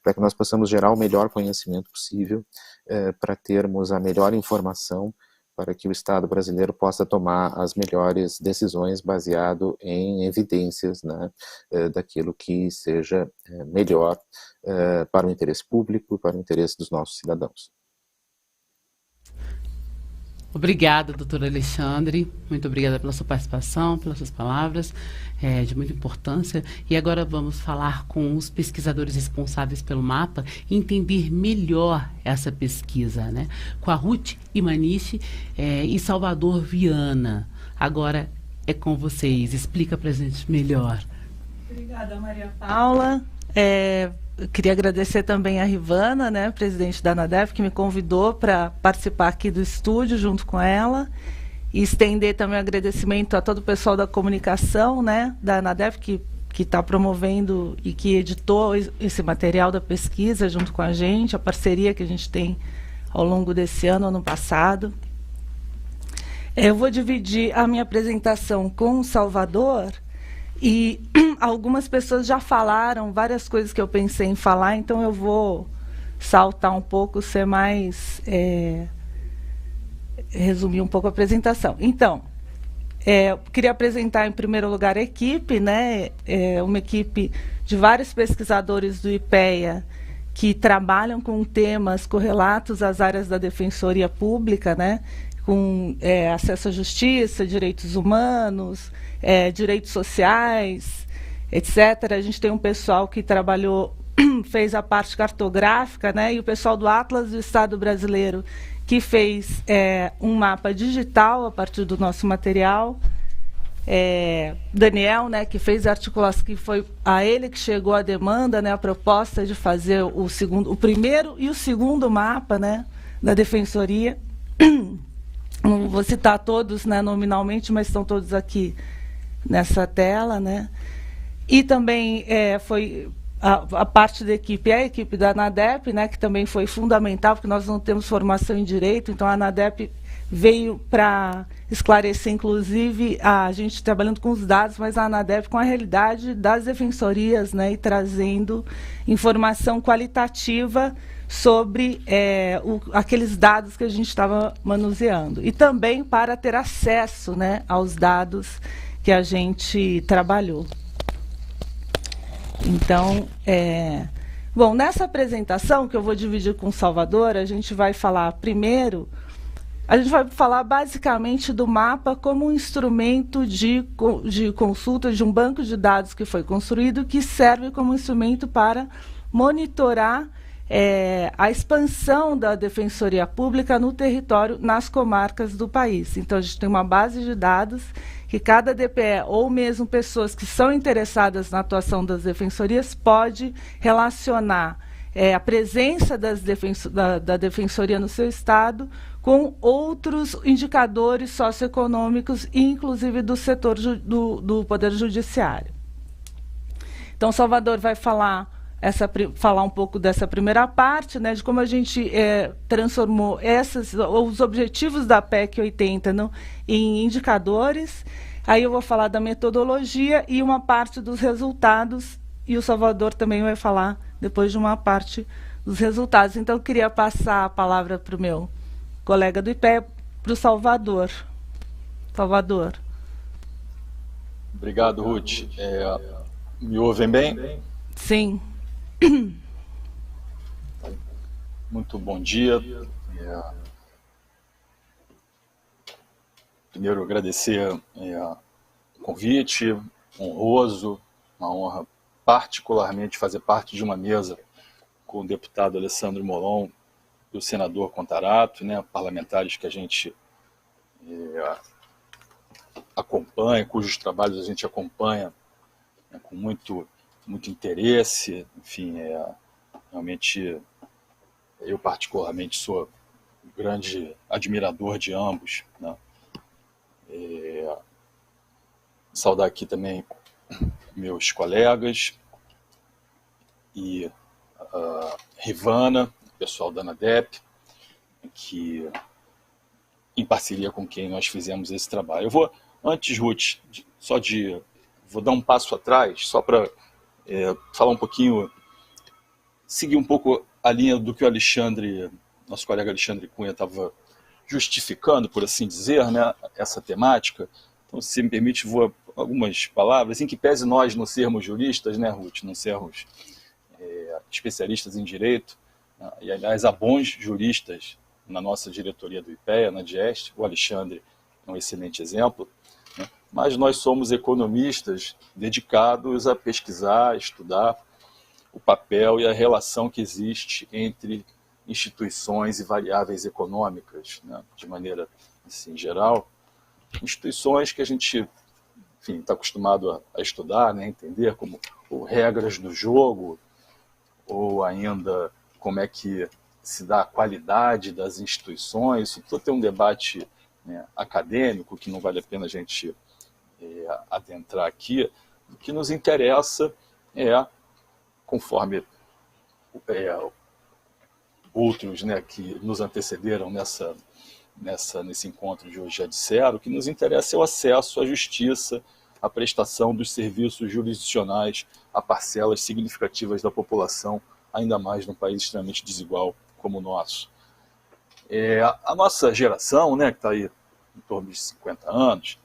[SPEAKER 9] para que nós possamos gerar o melhor conhecimento possível, para termos a melhor informação, para que o Estado brasileiro possa tomar as melhores decisões baseado em evidências, né, daquilo que seja melhor para o interesse público e para o interesse dos nossos cidadãos.
[SPEAKER 1] Obrigada, doutor Alexandre. Muito obrigada pela sua participação, pelas suas palavras, de muita importância. E agora vamos falar com os pesquisadores responsáveis pelo mapa e entender melhor essa pesquisa, né? Com a Ruth Imanishi e Salvador Viana. Agora é com vocês. Explica para a gente melhor.
[SPEAKER 10] Obrigada, Maria Paula. Eu queria agradecer também a Rivana, né, presidente da ANADEP, que me convidou para participar aqui do estúdio junto com ela, e estender também o agradecimento a todo o pessoal da comunicação, né, da ANADEP, que está promovendo e que editou esse material da pesquisa junto com a gente, a parceria que a gente tem ao longo desse ano passado. Eu vou dividir a minha apresentação com o Salvador, e algumas pessoas já falaram várias coisas que eu pensei em falar, então eu vou saltar um pouco, ser mais... resumir um pouco a apresentação. Então, queria apresentar em primeiro lugar a equipe, né? Uma equipe de vários pesquisadores do IPEA que trabalham com temas correlatos às áreas da Defensoria Pública, né? Com acesso à justiça, direitos humanos, direitos sociais, etc. A gente tem um pessoal que trabalhou, fez a parte cartográfica, né? E o pessoal do Atlas do Estado Brasileiro, que fez um mapa digital a partir do nosso material. Daniel, né, que fez a articulação, que foi a ele que chegou a demanda, né, a proposta de fazer o primeiro e o segundo mapa, né, da Defensoria. Não vou citar todos, né, nominalmente, mas estão todos aqui nessa tela, né. E também foi a parte da equipe, a equipe da ANADEP, né, que também foi fundamental, porque nós não temos formação em direito, então a ANADEP veio para esclarecer, inclusive, a gente trabalhando com os dados, mas a ANADEP com a realidade das defensorias, né, e trazendo informação qualitativa sobre aqueles dados que a gente estava manuseando. E também para ter acesso, né, aos dados que a gente trabalhou. Então, bom, nessa apresentação que eu vou dividir com o Salvador, a gente vai falar primeiro, a gente vai falar basicamente do mapa como um instrumento de consulta de um banco de dados que foi construído, que serve como instrumento para monitorar a expansão da Defensoria Pública no território, nas comarcas do país. Então, a gente tem uma base de dados que cada DPE, ou mesmo pessoas que são interessadas na atuação das defensorias, pode relacionar a presença da Defensoria no seu estado com outros indicadores socioeconômicos, inclusive do setor do Poder Judiciário. Então, Salvador vai falar um pouco dessa primeira parte, né, de como a gente transformou os objetivos da PEC 80 em indicadores. Aí eu vou falar da metodologia e uma parte dos resultados, e o Salvador também vai falar depois de uma parte dos resultados. Então, eu queria passar a palavra para o meu colega do IPEA, para o Salvador. Salvador.
[SPEAKER 11] Obrigado, Ruth. Me ouvem bem?
[SPEAKER 10] Sim.
[SPEAKER 11] Muito bom dia. Primeiro, agradecer o convite, honroso, uma honra particularmente fazer parte de uma mesa com o deputado Alessandro Molon e o senador Contarato, né, parlamentares que a gente acompanha, cujos trabalhos a gente acompanha, né, com muito interesse. Enfim, realmente eu particularmente sou um grande admirador de ambos, né. Saudar aqui também meus colegas e Rivana, o pessoal da ANADEP, que em parceria com quem nós fizemos esse trabalho. Eu vou, antes, Ruth, vou dar um passo atrás, só para falar um pouquinho, seguir um pouco a linha do que o nosso colega Alexandre Cunha estava justificando, por assim dizer, né, essa temática. Então, se me permite, vou algumas palavras, em que pese nós não sermos juristas, né, Ruth, não sermos especialistas em direito, né, e aliás há bons juristas na nossa diretoria do IPEA, na DIEST, o Alexandre é um excelente exemplo, né, mas nós somos economistas dedicados a pesquisar, estudar o papel e a relação que existe entre instituições e variáveis econômicas, né, de maneira assim, geral, instituições que a gente, enfim, está acostumado a estudar, né, entender como regras do jogo, ou ainda como é que se dá a qualidade das instituições. Isso tudo tem um debate, né, acadêmico que não vale a pena a gente adentrar aqui. O que nos interessa conforme outros, né, que nos antecederam nesse encontro de hoje já disseram, o que nos interessa é o acesso à justiça, a prestação dos serviços jurisdicionais a parcelas significativas da população, ainda mais num país extremamente desigual como o nosso. A nossa geração, né, que está aí em torno de 50 anos,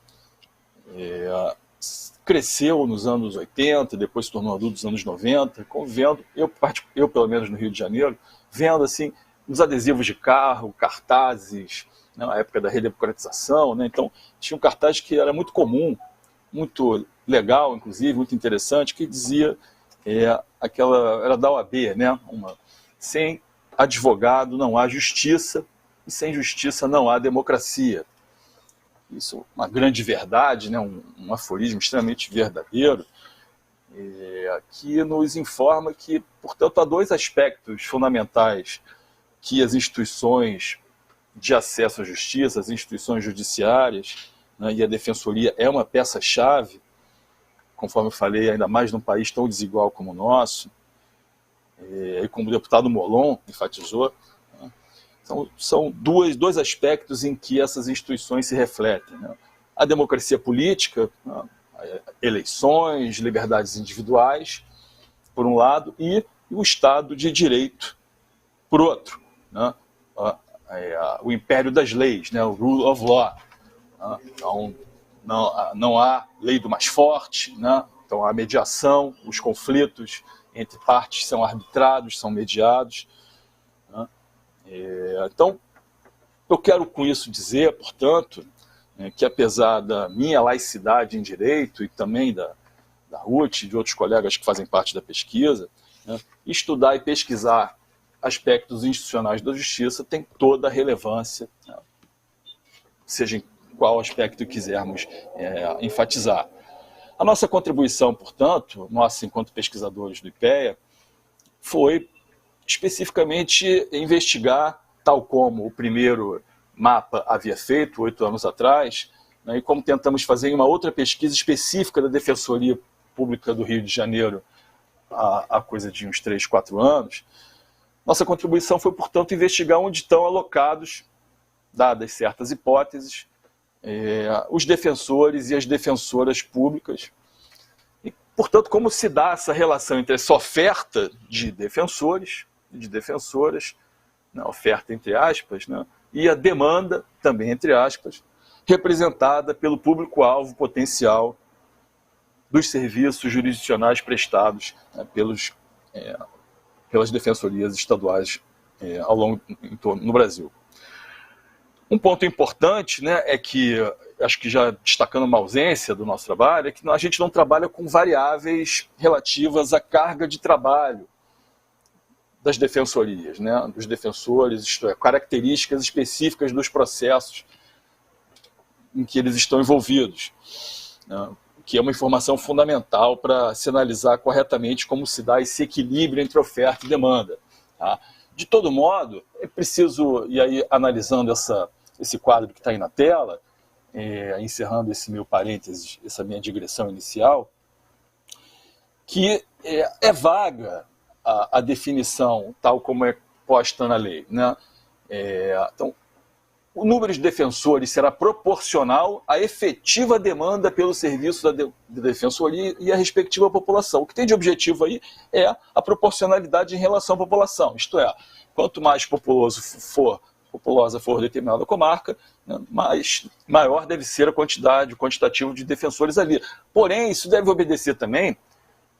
[SPEAKER 11] cresceu nos anos 80, depois se tornou adulto nos anos 90, convivendo, eu pelo menos no Rio de Janeiro, vendo assim, os adesivos de carro, cartazes, né, na época da redemocratização, né, então tinha um cartaz que era muito comum, muito legal, inclusive, muito interessante, que dizia, era da OAB, né, sem advogado não há justiça, e sem justiça não há democracia. Isso é uma grande verdade, né, um aforismo extremamente verdadeiro, que nos informa que, portanto, há dois aspectos fundamentais que as instituições de acesso à justiça, as instituições judiciárias, né, e a defensoria é uma peça-chave, conforme eu falei, ainda mais num país tão desigual como o nosso, e como o deputado Molon enfatizou, né, são dois aspectos em que essas instituições se refletem, né? A democracia política, né, eleições, liberdades individuais, por um lado, e o Estado de Direito, por outro, né? O império das leis, né? O rule of law. Né? Então, não há lei do mais forte, né? Então há mediação, os conflitos entre partes são arbitrados, são mediados. Né? Então, eu quero com isso dizer, portanto, que apesar da minha laicidade em direito e também da Ruth e de outros colegas que fazem parte da pesquisa, né, estudar e pesquisar aspectos institucionais da justiça tem toda a relevância, né, seja em qual aspecto quisermos enfatizar. A nossa contribuição, portanto, nossa enquanto pesquisadores do IPEA, foi especificamente investigar, tal como o primeiro mapa havia feito 8 anos atrás, né, e como tentamos fazer em uma outra pesquisa específica da Defensoria Pública do Rio de Janeiro há coisa de uns 3, 4 anos, nossa contribuição foi, portanto, investigar onde estão alocados, dadas certas hipóteses, os defensores e as defensoras públicas, e, portanto, como se dá essa relação entre essa oferta de defensores e de defensoras, né, oferta entre aspas, né, e a demanda, também entre aspas, representada pelo público-alvo potencial dos serviços jurisdicionais prestados, né, pelas defensorias estaduais no Brasil. Um ponto importante, né, é que, acho que já destacando uma ausência do nosso trabalho, é que a gente não trabalha com variáveis relativas à carga de trabalho das defensorias, né, dos defensores, isto é, características específicas dos processos em que eles estão envolvidos, né, que é uma informação fundamental para se analisar corretamente como se dá esse equilíbrio entre oferta e demanda. Tá? De todo modo, é preciso, e aí analisando esse quadro que está aí na tela, encerrando esse meu parênteses, essa minha digressão inicial, que é vaga a definição tal como é posta na lei, né? Então, o número de defensores será proporcional à efetiva demanda pelo serviço da defensoria e à respectiva população. O que tem de objetivo aí é a proporcionalidade em relação à população, isto é, quanto mais populosa for determinada comarca, né, maior deve ser a quantidade, o quantitativo de defensores ali. Porém, isso deve obedecer também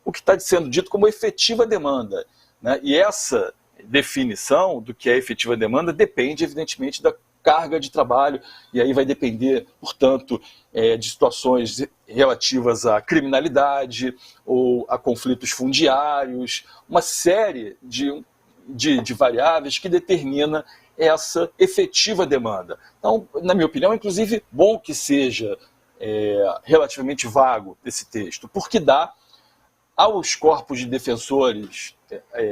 [SPEAKER 11] o que está sendo dito como efetiva demanda, né? E essa definição do que é efetiva demanda depende, evidentemente, da carga de trabalho, e aí vai depender, portanto, de situações relativas à criminalidade ou a conflitos fundiários, uma série de variáveis que determina essa efetiva demanda. Então, na minha opinião, é inclusive bom que seja relativamente vago esse texto, porque dá aos corpos de defensores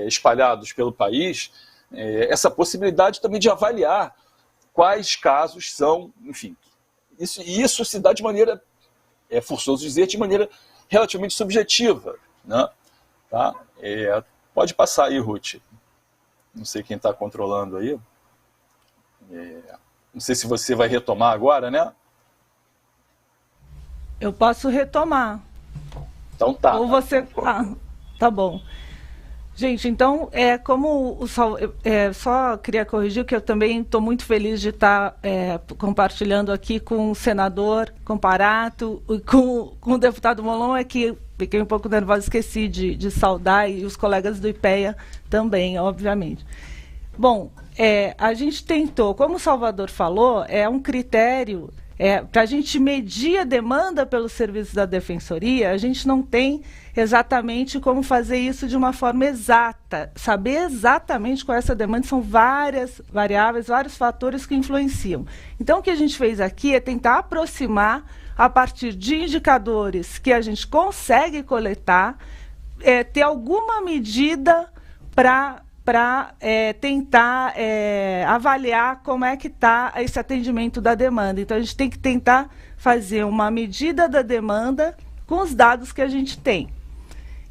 [SPEAKER 11] espalhados pelo país essa possibilidade também de avaliar quais casos são, enfim, isso se dá de maneira, é forçoso dizer, de maneira relativamente subjetiva, né? Tá? Pode passar aí, Ruth. Não sei quem está controlando aí. Não sei se você vai retomar agora, né?
[SPEAKER 10] Eu posso retomar.
[SPEAKER 11] Então tá.
[SPEAKER 10] Ou você... tá bom. Gente, então, só queria corrigir que eu também estou muito feliz de estar compartilhando aqui com o senador Comparato e com o deputado Molon, que fiquei um pouco nervosa, esqueci de saudar, e os colegas do IPEA também, obviamente. Bom, a gente tentou, como o Salvador falou, é um critério para a gente medir a demanda pelos serviços da Defensoria. A gente não tem exatamente como fazer isso de uma forma exata, saber exatamente qual é essa demanda, são várias variáveis, vários fatores que influenciam. Então, o que a gente fez aqui é tentar aproximar, a partir de indicadores que a gente consegue coletar, ter alguma medida para tentar avaliar como é que está esse atendimento da demanda. Então, a gente tem que tentar fazer uma medida da demanda com os dados que a gente tem.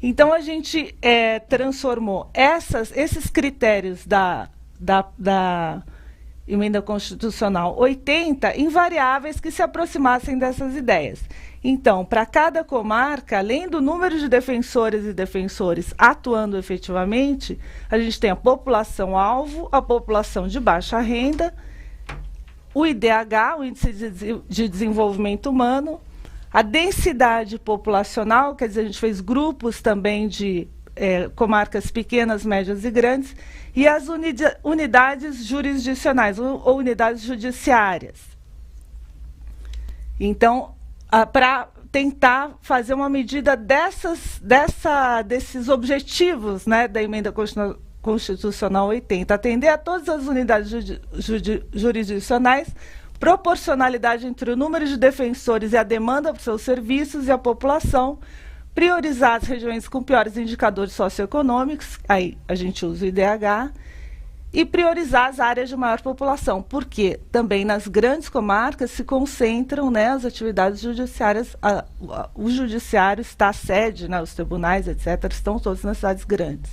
[SPEAKER 10] Então, a gente transformou esses critérios da Emenda Constitucional 80 em variáveis que se aproximassem dessas ideias. Então, para cada comarca, além do número de defensores e defensores atuando efetivamente, a gente tem a população-alvo, a população de baixa renda, o IDH, o Índice de Desenvolvimento Humano, a densidade populacional, quer dizer, a gente fez grupos também de comarcas pequenas, médias e grandes, e as unidades jurisdicionais, ou unidades judiciárias. Então, para tentar fazer uma medida desses objetivos, né, da Emenda Constitucional 80, atender a todas as unidades jurisdicionais, proporcionalidade entre o número de defensores e a demanda por seus serviços e a população, priorizar as regiões com piores indicadores socioeconômicos, aí a gente usa o IDH, e priorizar as áreas de maior população, porque também nas grandes comarcas se concentram, né, as atividades judiciárias, o judiciário está a sede, né, os tribunais, etc., estão todos nas cidades grandes.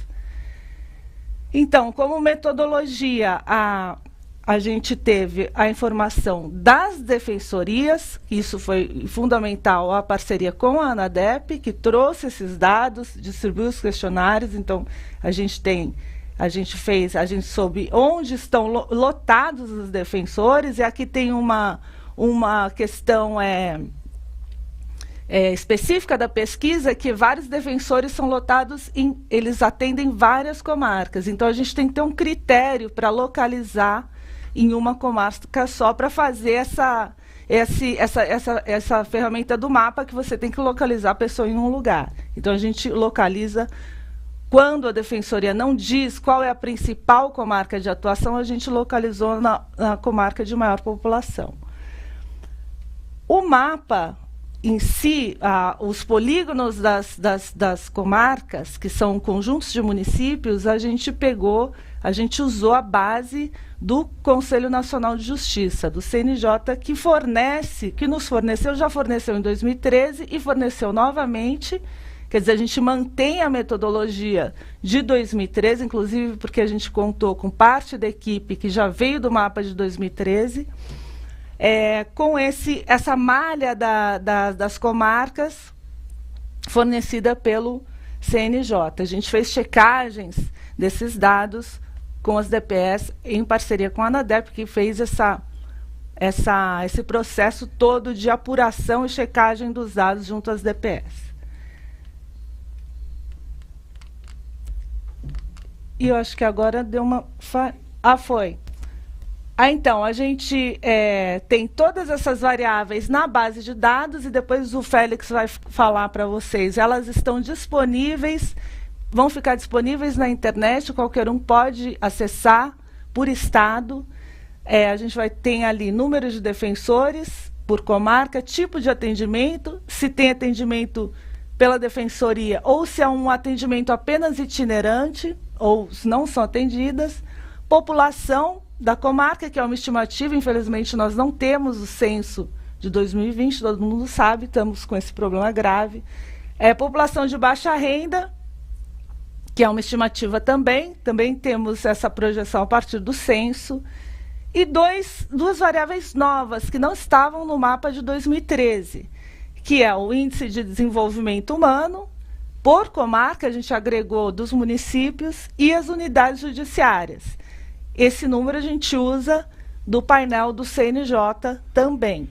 [SPEAKER 10] Então, como metodologia, a gente teve a informação das defensorias, isso foi fundamental, a parceria com a ANADEP, que trouxe esses dados, distribuiu os questionários. Então, a gente soube onde estão lotados os defensores, e aqui tem uma questão específica da pesquisa, que vários defensores são lotados, eles atendem várias comarcas. Então, a gente tem que ter um critério para localizar em uma comarca só, para fazer essa ferramenta do mapa, que você tem que localizar a pessoa em um lugar. Então, a gente localiza, quando a Defensoria não diz qual é a principal comarca de atuação, a gente localizou na comarca de maior população. O mapa em si, os polígonos das comarcas, que são conjuntos de municípios, a gente usou a base do Conselho Nacional de Justiça, do CNJ, que nos forneceu, já forneceu em 2013 e forneceu novamente. Quer dizer, a gente mantém a metodologia de 2013, inclusive porque a gente contou com parte da equipe que já veio do mapa de 2013, com essa malha das comarcas fornecida pelo CNJ. A gente fez checagens desses dados com as DPS, em parceria com a ANADEP, que fez esse processo todo de apuração e checagem dos dados junto às DPS. E eu acho que agora deu uma... foi. Então, a gente tem todas essas variáveis na base de dados, e depois o Félix vai falar para vocês. Elas estão disponíveis, vão ficar disponíveis na internet, qualquer um pode acessar por estado. A gente tem ali número de defensores por comarca, tipo de atendimento, se tem atendimento pela Defensoria, ou se é um atendimento apenas itinerante, ou se não são atendidas, população da comarca, que é uma estimativa. Infelizmente, nós não temos o censo de 2020, todo mundo sabe, estamos com esse problema grave. População de baixa renda, que é uma estimativa também temos essa projeção a partir do censo, e duas variáveis novas que não estavam no mapa de 2013, que é o Índice de Desenvolvimento Humano, Por comarca, a gente agregou dos municípios e as unidades judiciárias. Esse número a gente usa do painel do CNJ também.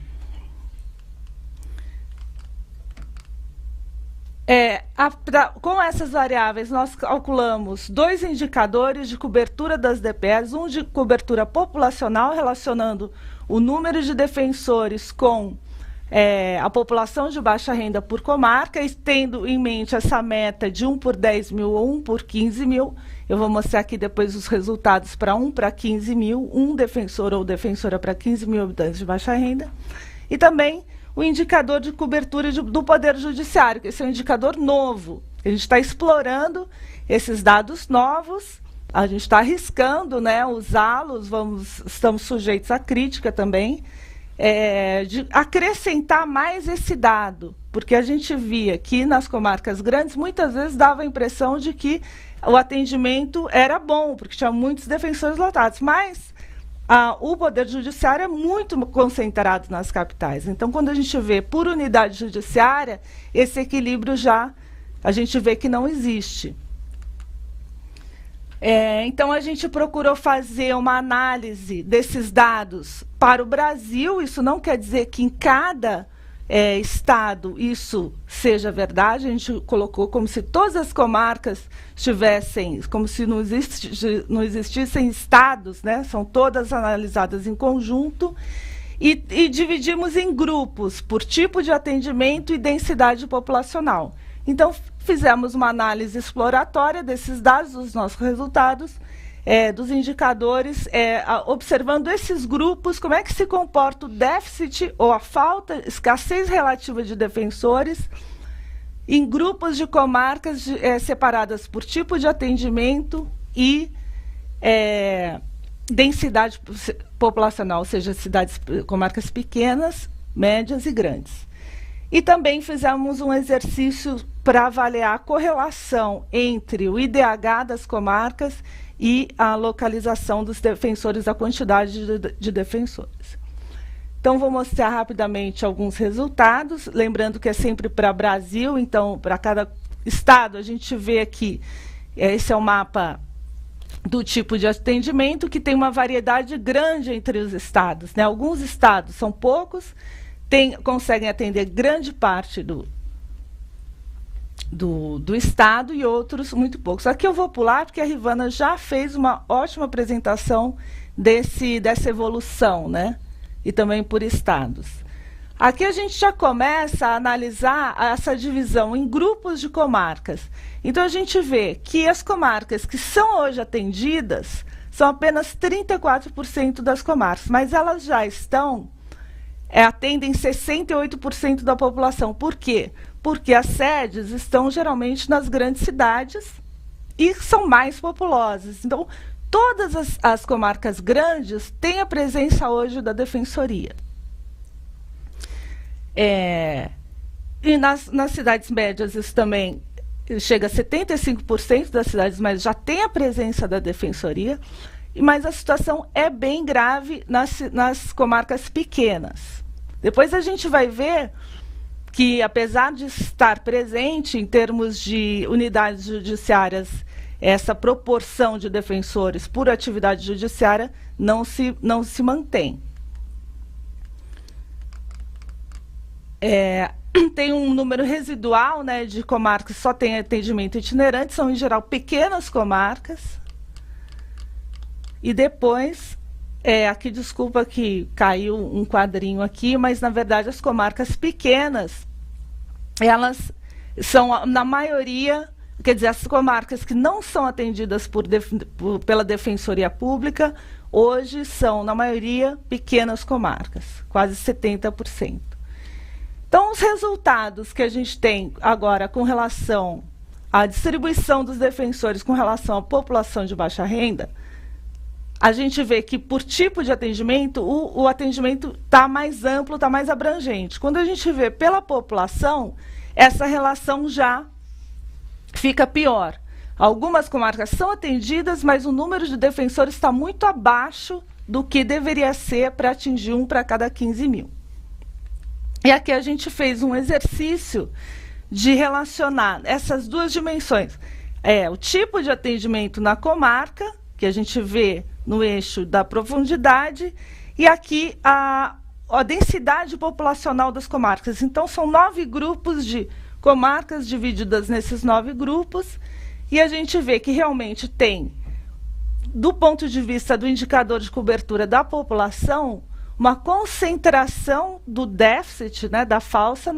[SPEAKER 10] Com essas variáveis, nós calculamos 2 indicadores de cobertura das DPEs, um de cobertura populacional, relacionando o número de defensores com a população de baixa renda por comarca, e tendo em mente essa meta de 1 por 10 mil ou 1 por 15 mil. Eu vou mostrar aqui depois os resultados para 1 para 15 mil, um defensor ou defensora para 15 mil habitantes de baixa renda. E também o indicador de cobertura do Poder Judiciário, que esse é um indicador novo. A gente está explorando esses dados novos, a gente está arriscando, né, usá-los, estamos sujeitos à crítica também, de acrescentar mais esse dado, porque a gente via que nas comarcas grandes, muitas vezes dava a impressão de que o atendimento era bom, porque tinha muitos defensores lotados, mas o Poder Judiciário é muito concentrado nas capitais. Então, quando a gente vê por unidade judiciária, esse equilíbrio a gente vê que não existe. Então, a gente procurou fazer uma análise desses dados para o Brasil. Isso não quer dizer que em cada estado isso seja verdade. A gente colocou como se todas as comarcas tivessem, como se não existissem estados, né? São todas analisadas em conjunto, e dividimos em grupos por tipo de atendimento e densidade populacional. Então, fizemos uma análise exploratória desses dados, dos nossos resultados, dos indicadores, observando esses grupos, como é que se comporta o déficit ou a falta, escassez relativa de defensores, em grupos de comarcas separadas por tipo de atendimento e densidade populacional, ou seja, comarcas pequenas, médias e grandes. E também fizemos um exercício para avaliar a correlação entre o IDH das comarcas e a localização dos defensores, a quantidade de defensores. Então, vou mostrar rapidamente alguns resultados, lembrando que é sempre para Brasil, então, para cada estado, a gente vê aqui, esse é o mapa do tipo de atendimento, que tem uma variedade grande entre os estados, né? Alguns estados são poucos, conseguem atender grande parte do estado, e outros muito poucos. Aqui eu vou pular, porque a Rivana já fez uma ótima apresentação dessa evolução, né? E também por estados. Aqui a gente já começa a analisar essa divisão em grupos de comarcas. Então, a gente vê que as comarcas que são hoje atendidas são apenas 34% das comarcas, mas elas já atendem 68% da população. Por quê? Porque as sedes estão geralmente nas grandes cidades e são mais populosas. Então, todas as comarcas grandes têm a presença hoje da defensoria. E nas cidades médias isso também chega a 75% das cidades médias já tem a presença da defensoria, mas a situação é bem grave nas comarcas pequenas. Depois a gente vai ver que, apesar de estar presente em termos de unidades judiciárias, essa proporção de defensores por atividade judiciária não se mantém. Tem um número residual, né, de comarcas que só tem atendimento itinerante, são, em geral, pequenas comarcas. E depois, aqui, desculpa que caiu um quadrinho aqui, mas, na verdade, as comarcas pequenas, elas são, na maioria, quer dizer, as comarcas que não são atendidas pela Defensoria Pública, hoje são, na maioria, pequenas comarcas, quase 70%. Então, os resultados que a gente tem agora com relação à distribuição dos defensores com relação à população de baixa renda, a gente vê que, por tipo de atendimento, o atendimento está mais amplo, está mais abrangente. Quando a gente vê pela população, essa relação já fica pior. Algumas comarcas são atendidas, mas o número de defensores está muito abaixo do que deveria ser para atingir um para cada 15 mil. E aqui a gente fez um exercício de relacionar essas duas dimensões. O tipo de atendimento na comarca, que a gente vê no eixo da profundidade, e aqui a densidade populacional das comarcas. Então, são 9 grupos de comarcas divididas nesses 9 grupos, e a gente vê que realmente tem, do ponto de vista do indicador de cobertura da população, uma concentração do déficit, né, da falta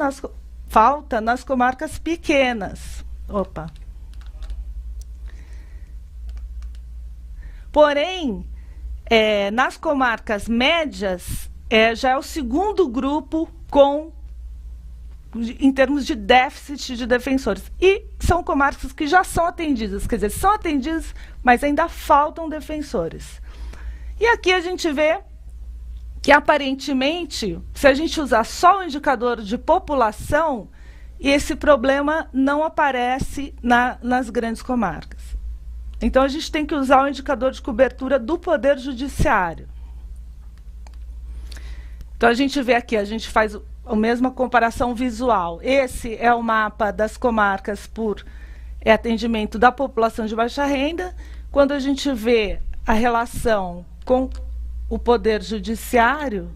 [SPEAKER 10] nas comarcas pequenas. Porém, nas comarcas médias, já é o segundo grupo em termos de déficit de defensores. E são comarcas que já são atendidas, quer dizer, são atendidas, mas ainda faltam defensores. E aqui a gente vê que, aparentemente, se a gente usar só o indicador de população, esse problema não aparece nas grandes comarcas. Então, a gente tem que usar o indicador de cobertura do Poder Judiciário. Então, a gente vê aqui, a gente faz a mesma comparação visual. Esse é o mapa das comarcas por atendimento da população de baixa renda. Quando a gente vê a relação com o Poder Judiciário,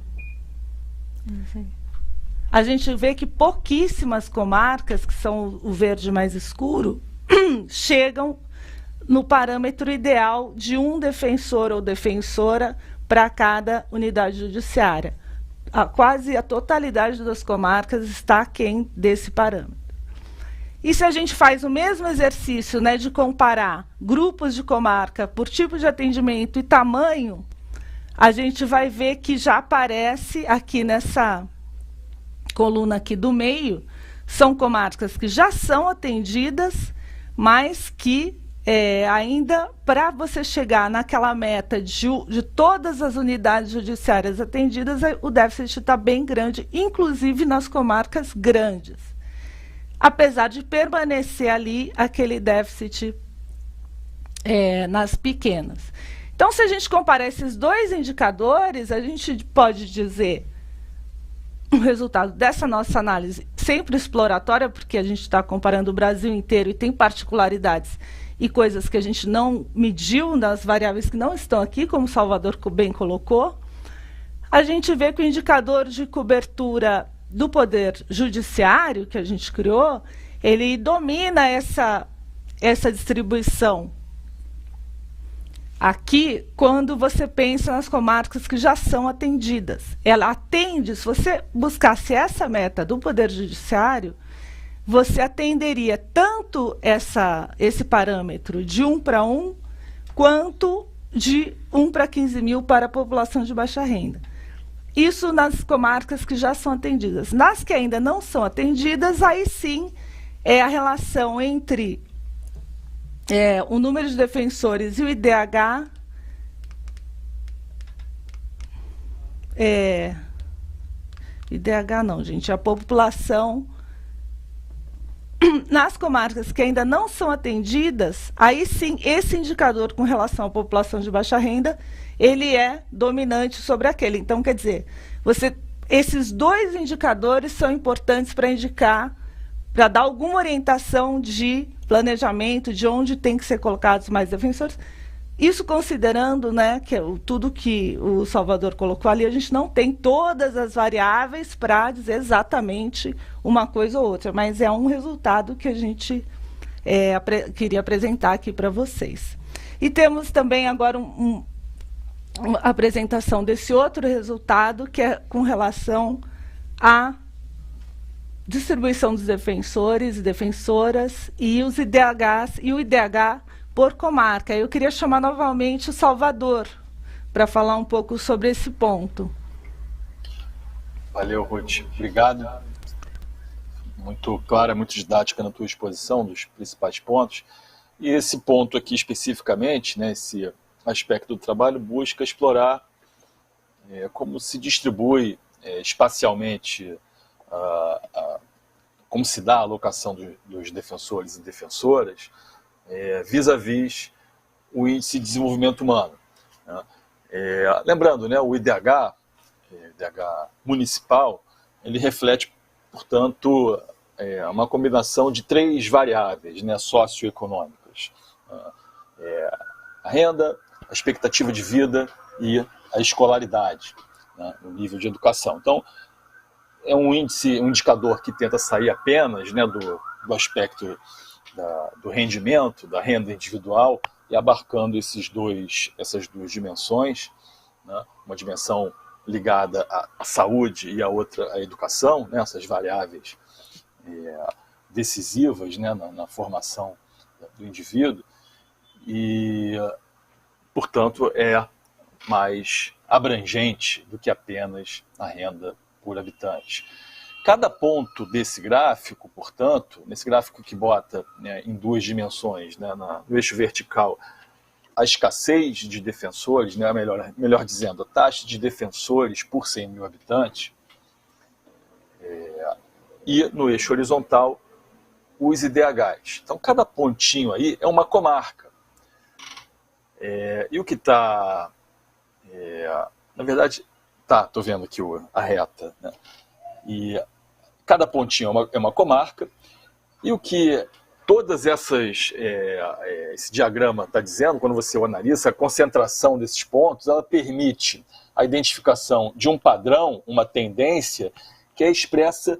[SPEAKER 10] a gente vê que pouquíssimas comarcas, que são o verde mais escuro, chegam no parâmetro ideal de um defensor ou defensora para cada unidade judiciária. Quase a totalidade das comarcas está aquém desse parâmetro. E se a gente faz o mesmo exercício, né, de comparar grupos de comarca por tipo de atendimento e tamanho, a gente vai ver que já aparece aqui nessa coluna aqui do meio, são comarcas que já são atendidas, mas que ainda, para você chegar naquela meta de todas as unidades judiciárias atendidas, o déficit está bem grande, inclusive nas comarcas grandes, apesar de permanecer ali aquele déficit nas pequenas. Então, se a gente comparar esses dois indicadores, a gente pode dizer o resultado dessa nossa análise, sempre exploratória, porque a gente está comparando o Brasil inteiro e tem particularidades e coisas que a gente não mediu nas variáveis que não estão aqui, como o Salvador bem colocou. A gente vê que o indicador de cobertura do Poder Judiciário, que a gente criou, ele domina essa distribuição aqui, quando você pensa nas comarcas que já são atendidas. Ela atende, se você buscasse essa meta do Poder Judiciário, você atenderia tanto esse parâmetro de 1 para 1, quanto de 1 para 15 mil para a população de baixa renda. Isso nas comarcas que já são atendidas. Nas que ainda não são atendidas, aí sim é a relação entre o número de defensores e o IDH IDH não, gente, a população. Nas comarcas que ainda não são atendidas, aí sim, esse indicador com relação à população de baixa renda, ele é dominante sobre aquele. Então, quer dizer, esses dois indicadores são importantes para indicar, para dar alguma orientação de planejamento, de onde tem que ser colocados mais defensores. Isso considerando, né, que tudo que o Salvador colocou ali, a gente não tem todas as variáveis para dizer exatamente uma coisa ou outra, mas é um resultado que a gente queria apresentar aqui para vocês. E temos também agora uma apresentação desse outro resultado, que é com relação à distribuição dos defensores e defensoras e os IDHs e o IDH por comarca. Eu queria chamar novamente o Salvador para falar um pouco sobre esse ponto.
[SPEAKER 11] Valeu, Ruth. Obrigado. Muito clara, muito didática na tua exposição dos principais pontos. E esse ponto aqui especificamente, né, esse aspecto do trabalho, busca explorar como se distribui espacialmente, como se dá a alocação dos defensores e defensoras, vis-à-vis o índice de desenvolvimento humano. Né? Lembrando, né, o IDH municipal, ele reflete, portanto, uma combinação de 3 variáveis, né, socioeconômicas. A renda, a expectativa de vida e a escolaridade, né, o nível de educação. Então, é um indicador que tenta sair apenas, né, do aspecto do rendimento, da renda individual, e abarcando essas duas dimensões, né, uma dimensão ligada à saúde e a outra à educação, né, essas variáveis decisivas, né, na formação do indivíduo, e, portanto, é mais abrangente do que apenas a renda por habitante. Cada ponto desse gráfico, portanto, nesse gráfico que bota, né, em 2 dimensões, né, no eixo vertical, a escassez de defensores, né, melhor dizendo, a taxa de defensores por 100 mil habitantes, e no eixo horizontal, os IDHs. Então, cada pontinho aí é uma comarca. E o que está... na verdade, estou vendo aqui a reta, né? E cada pontinho é uma comarca, e o que todas esse diagrama está dizendo, quando você o analisa, a concentração desses pontos, ela permite a identificação de um padrão, uma tendência, que é expressa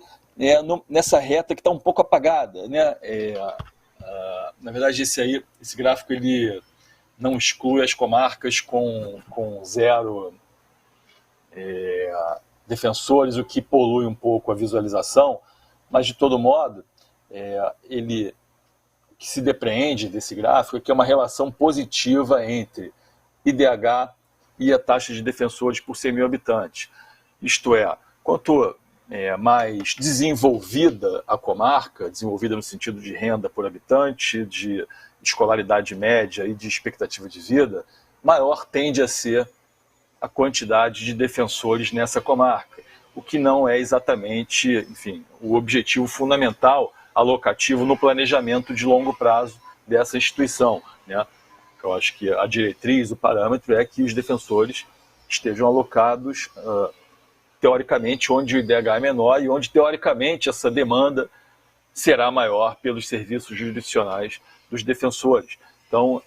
[SPEAKER 11] nessa reta que está um pouco apagada, né? Na verdade, esse gráfico ele não exclui as comarcas com 0 defensores, o que polui um pouco a visualização, mas de todo modo, ele que se depreende desse gráfico é que é uma relação positiva entre IDH e a taxa de defensores por 100 mil habitantes. Isto é, quanto mais desenvolvida a comarca, desenvolvida no sentido de renda por habitante, de escolaridade média e de expectativa de vida, maior tende a ser a quantidade de defensores nessa comarca, o que não é exatamente, enfim, o objetivo fundamental alocativo no planejamento de longo prazo dessa instituição, né? Eu acho que a diretriz, o parâmetro é que os defensores estejam alocados teoricamente onde o IDH é menor e onde teoricamente essa demanda será maior pelos serviços jurisdicionais dos defensores. Então,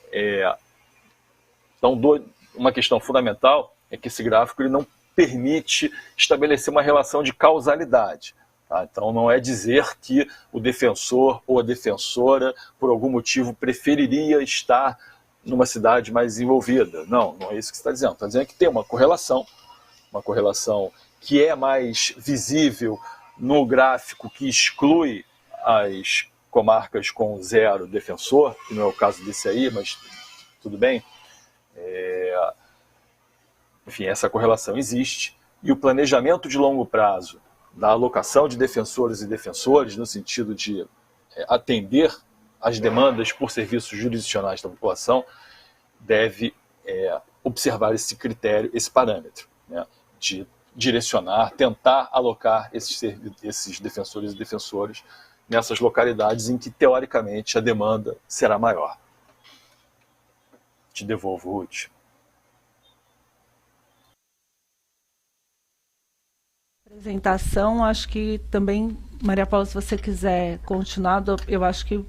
[SPEAKER 11] uma questão fundamental é que esse gráfico ele não permite estabelecer uma relação de causalidade. Tá? Então, não é dizer que o defensor ou a defensora, por algum motivo, preferiria estar numa cidade mais desenvolvida. Não é isso que você está dizendo. Está dizendo que tem uma correlação que é mais visível no gráfico que exclui as comarcas com 0 defensor, que não é o caso desse aí, mas tudo bem. Enfim, essa correlação existe, e o planejamento de longo prazo da alocação de defensores e defensores, no sentido de atender às demandas por serviços jurisdicionais da população, deve observar esse critério, esse parâmetro, né, de direcionar, tentar alocar esses defensores e defensores nessas localidades em que, teoricamente, a demanda será maior. Te devolvo, Ruth.
[SPEAKER 10] Apresentação, acho que também, Maria Paula, se você quiser continuar, eu acho que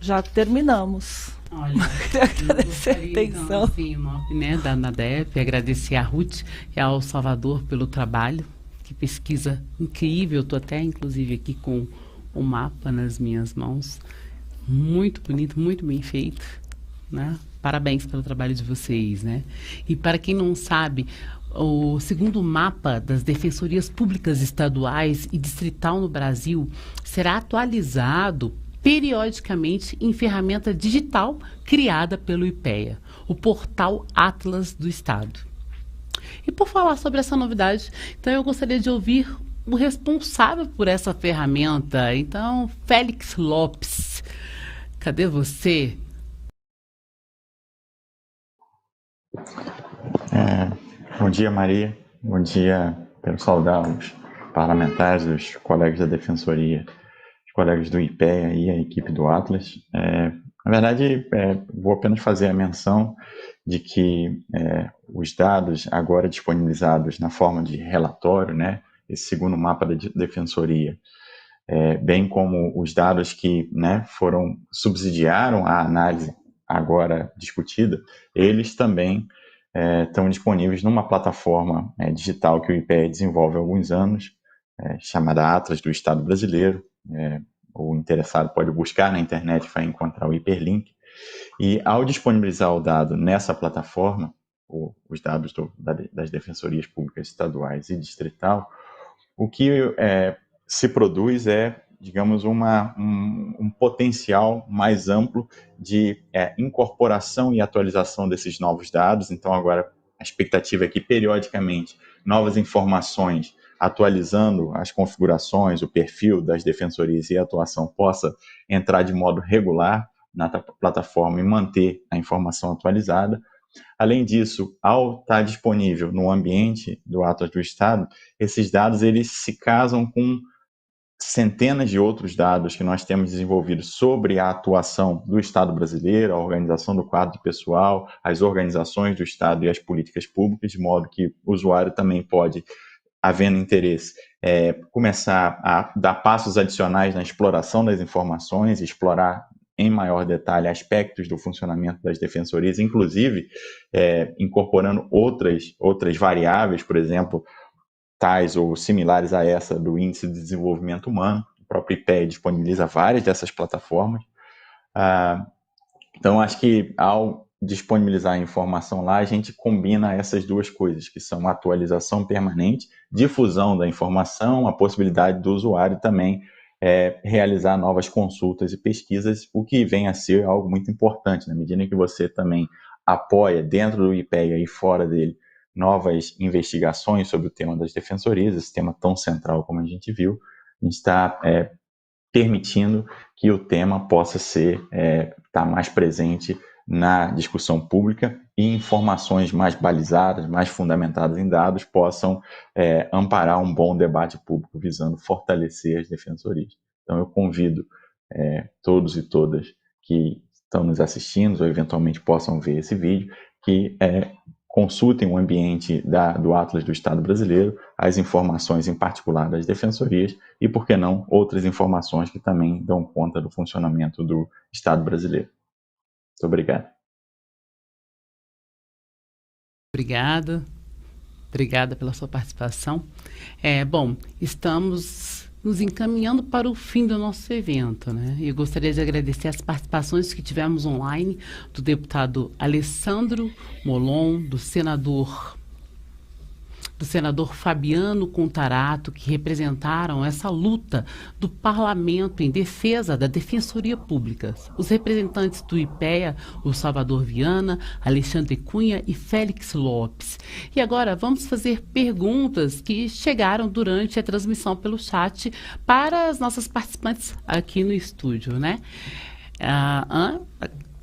[SPEAKER 10] já terminamos.
[SPEAKER 1] Olha,
[SPEAKER 10] agradecer a atenção.
[SPEAKER 1] Então, assim, né, da ANADEP, agradecer a Ruth e ao Salvador pelo trabalho, que pesquisa incrível. Estou até, inclusive, aqui com o mapa nas minhas mãos. Muito bonito, muito bem feito, né? Parabéns pelo trabalho de vocês, né? E para quem não sabe, o segundo mapa das defensorias públicas estaduais e distrital no Brasil será atualizado periodicamente em ferramenta digital criada pelo IPEA, o portal Atlas do Estado. E por falar sobre essa novidade, então eu gostaria de ouvir o responsável por essa ferramenta. Então, Félix Lopes, cadê você?
[SPEAKER 12] Bom dia, Maria. Bom dia, quero saudar os parlamentares, os colegas da Defensoria, os colegas do IPEA e a equipe do Atlas. Na verdade, vou apenas fazer a menção de que os dados agora disponibilizados na forma de relatório, né, esse segundo mapa da Defensoria, bem como os dados que, né, subsidiaram a análise agora discutida, eles também estão disponíveis numa plataforma digital que o IPEA desenvolve há alguns anos, chamada Atlas do Estado Brasileiro. O interessado pode buscar na internet e vai encontrar o hiperlink. E ao disponibilizar o dado nessa plataforma, os dados das defensorias públicas estaduais e distrital, o que se produz digamos, um potencial mais amplo de incorporação e atualização desses novos dados. Então, agora, a expectativa é que, periodicamente, novas informações, atualizando as configurações, o perfil das defensorias e a atuação, possa entrar de modo regular na plataforma e manter a informação atualizada. Além disso, ao estar disponível no ambiente do Atlas do Estado, esses dados eles se casam com centenas de outros dados que nós temos desenvolvidos sobre a atuação do Estado brasileiro, a organização do quadro de pessoal, as organizações do Estado e as políticas públicas, de modo que o usuário também pode, havendo interesse, começar a dar passos adicionais na exploração das informações, explorar em maior detalhe aspectos do funcionamento das defensorias, inclusive incorporando outras variáveis, por exemplo, tais ou similares a essa do Índice de Desenvolvimento Humano. O próprio IPEA disponibiliza várias dessas plataformas. Então, acho que ao disponibilizar a informação lá, a gente combina essas duas coisas, que são atualização permanente, difusão da informação, a possibilidade do usuário também realizar novas consultas e pesquisas, o que vem a ser algo muito importante, na medida em que você também apoia dentro do IPEA e fora dele novas investigações sobre o tema das defensorias, esse tema tão central como a gente viu. A gente está permitindo que o tema possa estar mais presente na discussão pública e informações mais balizadas, mais fundamentadas em dados possam amparar um bom debate público visando fortalecer as defensorias. Então eu convido todos e todas que estão nos assistindo ou eventualmente possam ver esse vídeo, que consultem o ambiente do Atlas do Estado Brasileiro, as informações em particular das defensorias e, por que não, outras informações que também dão conta do funcionamento do Estado brasileiro. Muito obrigado.
[SPEAKER 1] Obrigada pela sua participação. Bom, estamos nos encaminhando para o fim do nosso evento, né? E eu gostaria de agradecer as participações que tivemos online do deputado Alessandro Molon, do senador Fabiano Contarato, que representaram essa luta do parlamento em defesa da Defensoria Pública. Os representantes do IPEA, o Salvador Viana, Alexandre Cunha e Félix Lopes. E agora vamos fazer perguntas que chegaram durante a transmissão pelo chat para as nossas participantes aqui no estúdio, né?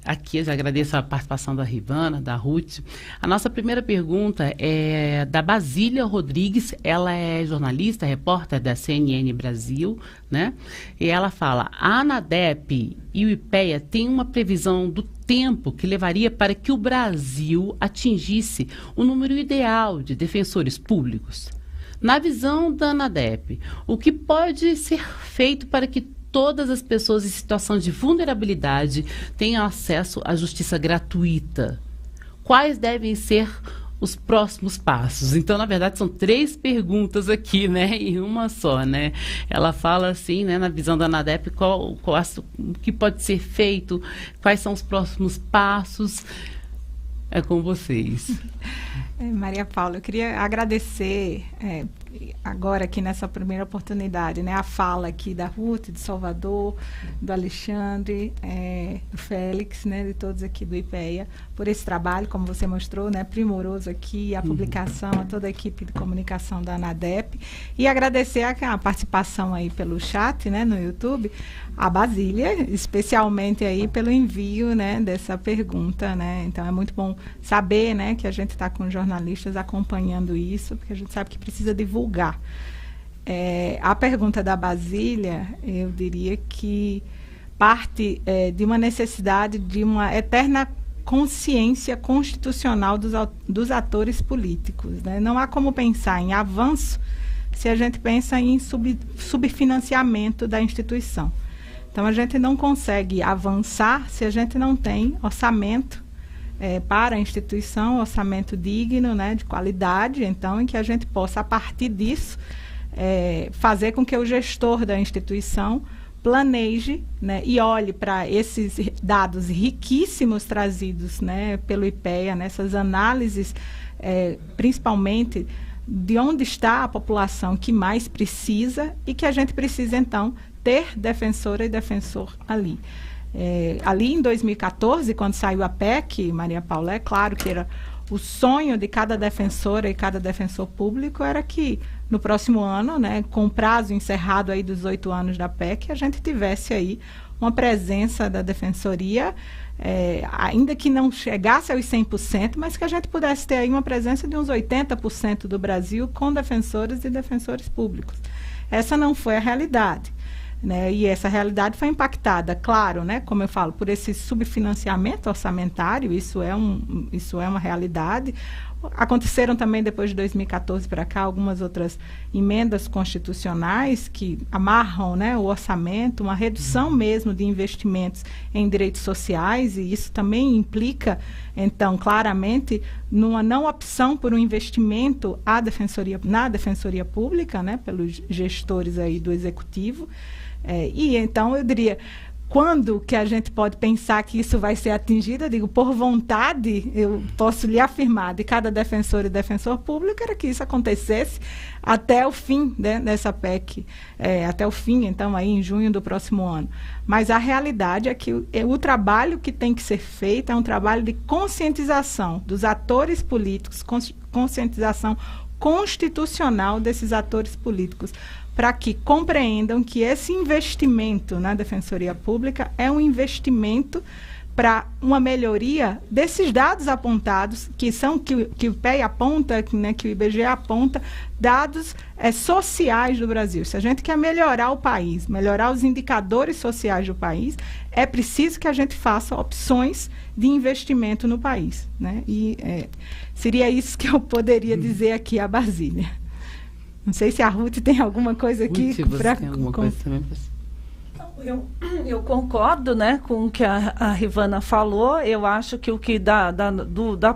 [SPEAKER 1] Aqui eu já agradeço a participação da Rivana, da Ruth. A nossa primeira pergunta é da Basília Rodrigues. Ela é jornalista, repórter da CNN Brasil, né? E ela fala: a ANADEP e o IPEA têm uma previsão do tempo que levaria para que o Brasil atingisse o número ideal de defensores públicos. Na visão da ANADEP, o que pode ser feito para que todas as pessoas em situação de vulnerabilidade tenham acesso à justiça gratuita? Quais devem ser os próximos passos? Então, na verdade, são 3 perguntas aqui, né, em uma só, né? Ela fala assim, né, na visão da ANADEP, o que pode ser feito, quais são os próximos passos. É com vocês.
[SPEAKER 2] Maria Paula, eu queria agradecer agora aqui nessa primeira oportunidade, né, a fala aqui da Ruth, de Salvador, do Alexandre, do Félix, né, de todos aqui do IPEA, por esse trabalho, como você mostrou, né, primoroso aqui, a publicação, a toda a equipe de comunicação da ANADEP, e agradecer a participação aí pelo chat, né, no YouTube, a Basília, especialmente aí pelo envio, né, dessa pergunta, né. Então é muito bom saber, né, que a gente está com jornalistas acompanhando isso, porque a gente sabe que precisa divulgar. A pergunta da Basília, eu diria que parte de uma necessidade de uma eterna consciência constitucional dos atores políticos, né? Não há como pensar em avanço se a gente pensa em subfinanciamento da instituição. Então, a gente não consegue avançar se a gente não tem orçamento para a instituição, orçamento digno, né, de qualidade, então, em que a gente possa, a partir disso, fazer com que o gestor da instituição planeje, né, e olhe para esses dados riquíssimos trazidos, né, pelo IPEA, nessas análises, principalmente de onde está a população que mais precisa e que a gente precisa, então, ter defensora e defensor ali. Ali em 2014, quando saiu a PEC, Maria Paula, é claro que era o sonho de cada defensora e cada defensor público era que no próximo ano, né, com o prazo encerrado aí dos 8 anos da PEC, a gente tivesse aí uma presença da defensoria, ainda que não chegasse aos 100%, mas que a gente pudesse ter aí uma presença de uns 80% do Brasil com defensoras e defensores públicos. Essa não foi a realidade, né? E essa realidade foi impactada, claro, né, como eu falo, por esse subfinanciamento orçamentário, isso é uma realidade. Aconteceram também, depois de 2014 para cá, algumas outras emendas constitucionais que amarram, né, o orçamento, uma redução mesmo de investimentos em direitos sociais, e isso também implica, então, claramente, numa não opção por um investimento na Defensoria Pública, né, pelos gestores aí do Executivo. E então, eu diria, quando que a gente pode pensar que isso vai ser atingido? Eu digo, por vontade, eu posso lhe afirmar, de cada defensor e defensor público, era que isso acontecesse até o fim, né, dessa PEC, até o fim, então, aí em junho do próximo ano. Mas a realidade é que o trabalho que tem que ser feito é um trabalho de conscientização dos atores políticos, conscientização constitucional desses atores políticos, para que compreendam que esse investimento na Defensoria Pública é um investimento para uma melhoria desses dados apontados, que o IPEA aponta, né, que o IBGE aponta, dados sociais do Brasil. Se a gente quer melhorar o país, melhorar os indicadores sociais do país, é preciso que a gente faça opções de investimento no país, né? E seria isso que eu poderia dizer aqui a Basília. Não sei se a Ruth tem alguma coisa aqui
[SPEAKER 1] para... tem alguma coisa também
[SPEAKER 10] Eu concordo, né, com o que a Rivana falou. Eu acho que o que da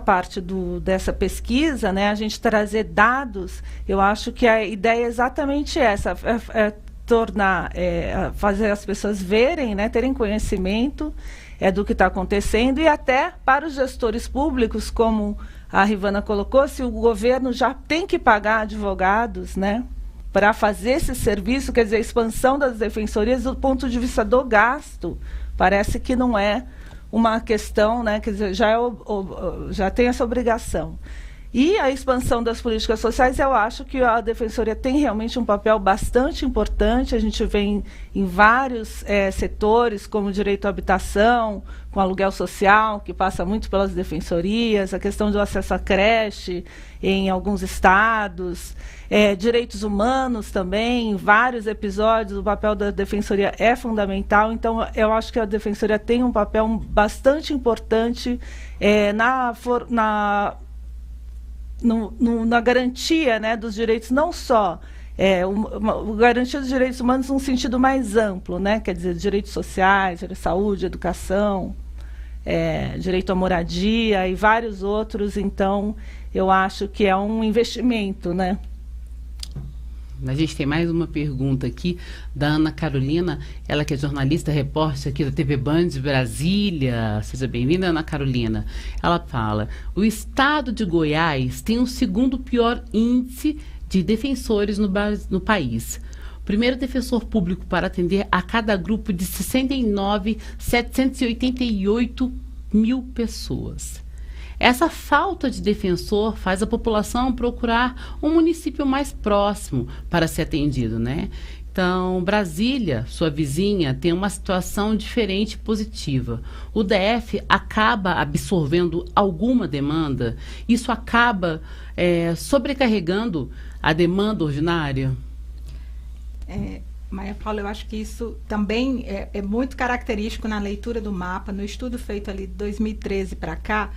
[SPEAKER 10] parte dessa pesquisa, né, a gente trazer dados, eu acho que a ideia é exatamente essa, fazer as pessoas verem, né, terem conhecimento do que está acontecendo, e até para os gestores públicos, como a Rivana colocou, se o governo já tem que pagar advogados, né, para fazer esse serviço, quer dizer, a expansão das defensorias do ponto de vista do gasto, parece que não é uma questão, né, quer dizer, já tem essa obrigação. E a expansão das políticas sociais, eu acho que a Defensoria tem realmente um papel bastante importante. A gente vê em vários setores, como o direito à habitação, com aluguel social, que passa muito pelas defensorias, a questão do acesso à creche em alguns estados, direitos humanos também, em vários episódios, o papel da Defensoria é fundamental. Então, eu acho que a Defensoria tem um papel bastante importante na garantia, né, dos direitos, não só garantia dos direitos humanos num sentido mais amplo, né, quer dizer, direitos sociais, direito à saúde, educação, direito à moradia e vários outros. Então, eu acho que é um investimento, né.
[SPEAKER 1] A gente tem mais uma pergunta aqui da Ana Carolina, ela que é jornalista, repórter aqui da TV Band de Brasília. Seja bem-vinda, Ana Carolina. Ela fala: o estado de Goiás tem o segundo pior índice de defensores no país. O primeiro defensor público para atender a cada grupo de 69.788 mil pessoas. Essa falta de defensor faz a população procurar um município mais próximo para ser atendido, né? Então, Brasília, sua vizinha, tem uma situação diferente e positiva. O DF acaba absorvendo alguma demanda? Isso acaba sobrecarregando a demanda ordinária?
[SPEAKER 2] Maria Paula, eu acho que isso também é muito característico na leitura do mapa, no estudo feito ali de 2013 para cá,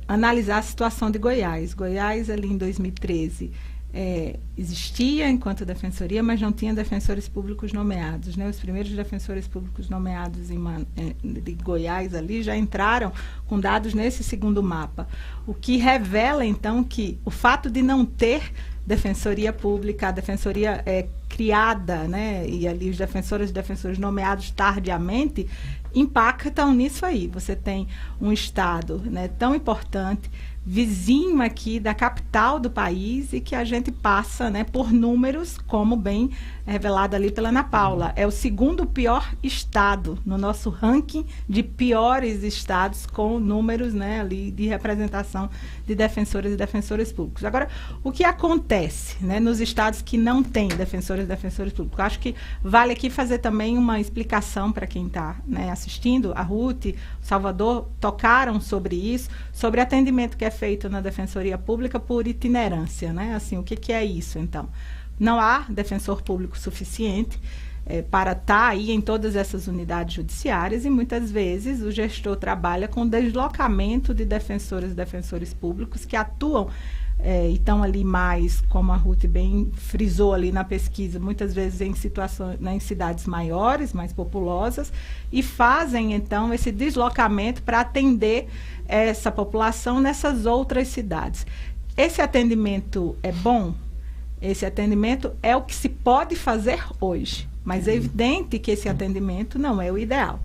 [SPEAKER 2] analisar a situação de Goiás. Goiás, ali em 2013, existia enquanto defensoria, mas não tinha defensores públicos nomeados, né? Os primeiros defensores públicos nomeados de Goiás ali já entraram com dados nesse segundo mapa, o que revela então que o fato de não ter defensoria pública, a defensoria criada, né, e ali os defensores e defensores nomeados tardiamente, impactam nisso aí. Você tem um estado, né, tão importante, vizinho aqui da capital do país, e que a gente passa, né, por números, como bem revelado ali pela Ana Paula. É o segundo pior estado no nosso ranking de piores estados, com números, né, ali de representação de defensores e defensores públicos. Agora, o que acontece, né, nos estados que não têm defensores e defensores públicos? Acho que vale aqui fazer também uma explicação para quem está, né, assistindo. A Ruth, o Salvador tocaram sobre isso, sobre atendimento que é feito na defensoria pública por itinerância, né? Assim, o que é isso, então? Não há defensor público suficiente para estar aí em todas essas unidades judiciárias, e muitas vezes o gestor trabalha com deslocamento de defensoras e defensores públicos que atuam e estão ali mais, como a Ruth bem frisou ali na pesquisa, muitas vezes em situações, né, em cidades maiores, mais populosas, e fazem então esse deslocamento para atender essa população nessas outras cidades. Esse atendimento é bom? Esse atendimento é o que se pode fazer hoje, mas é evidente que esse atendimento não é o ideal,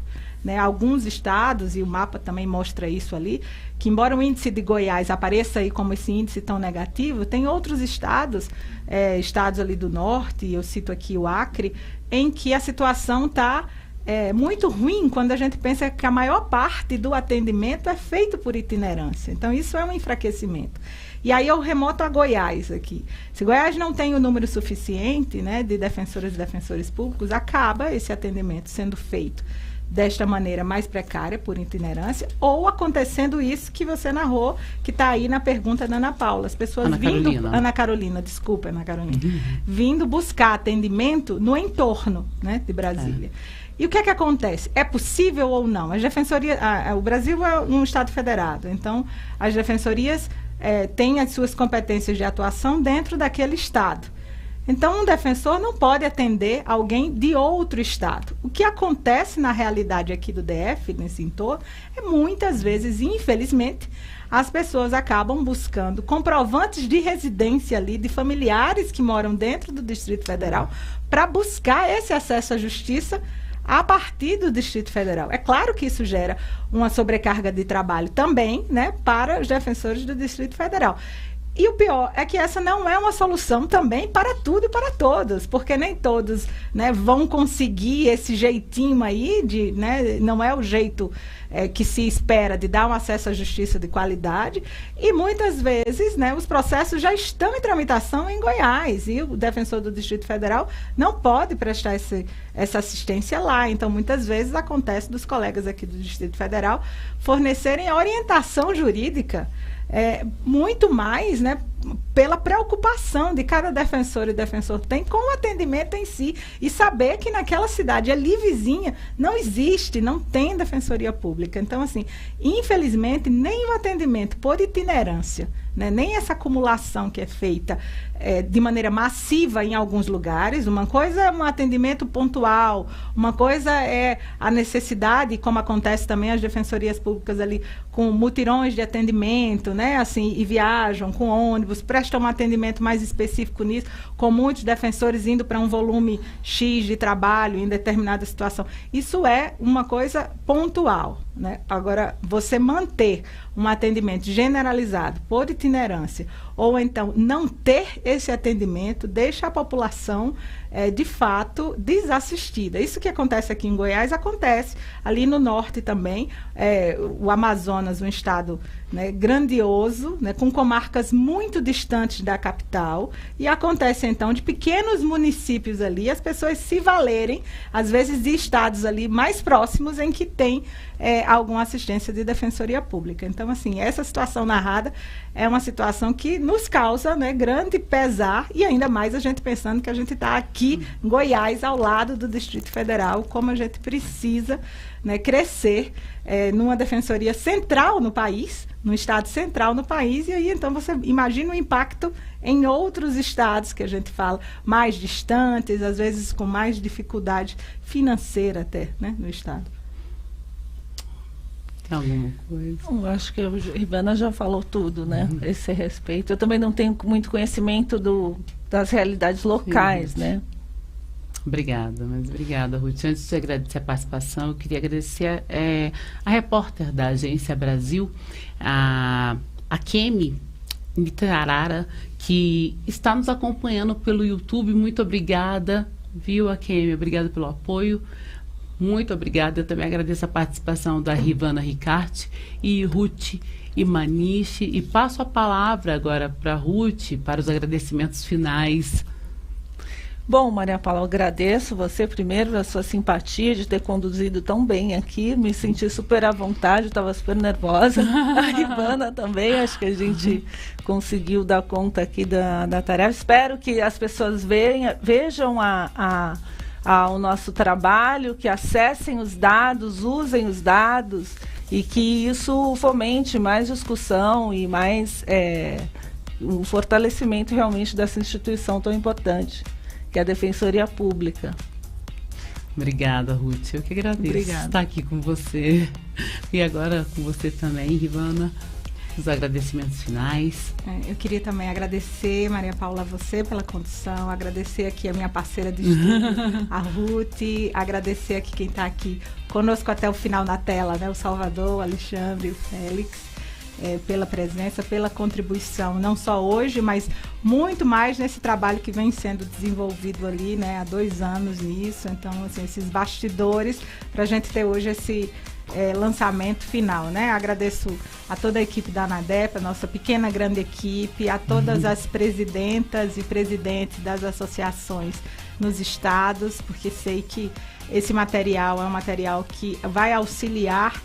[SPEAKER 2] né? Alguns estados, e o mapa também mostra isso ali, que embora o índice de Goiás apareça aí como esse índice tão negativo, tem outros estados, estados ali do norte, eu cito aqui o Acre, em que a situação está muito ruim quando a gente pensa que a maior parte do atendimento é feito por itinerância. Então, isso é um enfraquecimento. E aí eu remoto a Goiás aqui. Se Goiás não tem o número suficiente, né, de defensoras e defensores públicos, acaba esse atendimento sendo feito desta maneira mais precária, por itinerância, ou acontecendo isso que você narrou, que está aí na pergunta da Ana Paula. As pessoas Ana Carolina, vindo buscar atendimento no entorno, né, de Brasília. E o que é que acontece? É possível ou não? As defensorias, o Brasil é um estado federado, então as defensorias têm as suas competências de atuação dentro daquele estado. Então, um defensor não pode atender alguém de outro estado. O que acontece na realidade aqui do DF, nesse entorno, é muitas vezes, infelizmente, as pessoas acabam buscando comprovantes de residência ali, de familiares que moram dentro do Distrito Federal, para buscar esse acesso à justiça a partir do Distrito Federal. É claro que isso gera uma sobrecarga de trabalho também, né, para os defensores do Distrito Federal. E o pior é que essa não é uma solução também para tudo e para todos, porque nem todos, né, vão conseguir esse jeitinho aí, né, não é o jeito que se espera de dar um acesso à justiça de qualidade, e muitas vezes, né, os processos já estão em tramitação em Goiás, e o defensor do Distrito Federal não pode prestar essa assistência lá. Então, muitas vezes acontece dos colegas aqui do Distrito Federal fornecerem orientação jurídica muito mais, né, pela preocupação de cada defensor e defensor tem com o atendimento em si, e saber que naquela cidade ali vizinha não existe, não tem defensoria pública. Então, assim, infelizmente, nem o atendimento por itinerância, né, nem essa acumulação que é feita de maneira massiva em alguns lugares. Uma coisa é um atendimento pontual, uma coisa é a necessidade, como acontece também as defensorias públicas ali com mutirões de atendimento, né, assim, e viajam com ônibus, prestam um atendimento mais específico nisso, com muitos defensores indo para um volume X de trabalho em determinada situação. Isso é uma coisa pontual, né? Agora, você manter um atendimento generalizado por itinerância, ou então não ter esse atendimento, deixa a população, de fato, desassistida. Isso que acontece aqui em Goiás, acontece ali no norte também. O Amazonas, um estado, né, grandioso, né, com comarcas muito distantes da capital, e acontece, então, de pequenos municípios ali, as pessoas se valerem, às vezes, de estados ali mais próximos, em que tem alguma assistência de defensoria pública. Então, assim, essa situação narrada é uma situação que nos causa, né, grande pesar, e ainda mais a gente pensando que a gente está aqui em Goiás, ao lado do Distrito Federal, como a gente precisa, né, crescer numa defensoria central no país, no estado central no país, e aí então você imagina o impacto em outros estados que a gente fala, mais distantes, às vezes com mais dificuldade financeira até, né, no estado.
[SPEAKER 1] Tem alguma coisa?
[SPEAKER 10] Eu acho que a Rivana já falou tudo, né, esse respeito. Eu também não tenho muito conhecimento das realidades locais, né.
[SPEAKER 1] Obrigada, Ruth. Antes de agradecer a participação, eu queria agradecer a repórter da Agência Brasil, a Kemi Nitarara, que está nos acompanhando pelo YouTube. Muito obrigada, viu, Kemi? Obrigada pelo apoio. Muito obrigada. Eu também agradeço a participação da Rivana Ricarte e Ruth Imanishi. E passo a palavra agora para a Ruth, para os agradecimentos finais.
[SPEAKER 10] Bom, Maria Paula, eu agradeço você primeiro a sua simpatia de ter conduzido tão bem aqui, me senti super à vontade, estava super nervosa. A Rivana também, acho que a gente conseguiu dar conta aqui da tarefa. Espero que as pessoas vejam o nosso trabalho, que acessem os dados, usem os dados e que isso fomente mais discussão e mais um fortalecimento realmente dessa instituição tão importante, que é a Defensoria Pública.
[SPEAKER 1] Obrigada, Ruth. Eu que agradeço estar aqui com você. E agora com você também, Rivana, os agradecimentos finais.
[SPEAKER 2] Eu queria também agradecer, Maria Paula, a você pela condução, agradecer aqui a minha parceira de estudo, a Ruth, agradecer aqui quem está aqui conosco até o final na tela, né? O Salvador, o Alexandre, o Félix. Pela presença, pela contribuição, não só hoje, mas muito mais nesse trabalho que vem sendo desenvolvido ali, né, há 2 anos nisso. Então, assim, esses bastidores para a gente ter hoje esse lançamento final, né? Agradeço a toda a equipe da ANADEP, a nossa pequena grande equipe, a todas as presidentas e presidentes das associações nos estados, porque sei que esse material é um material que vai auxiliar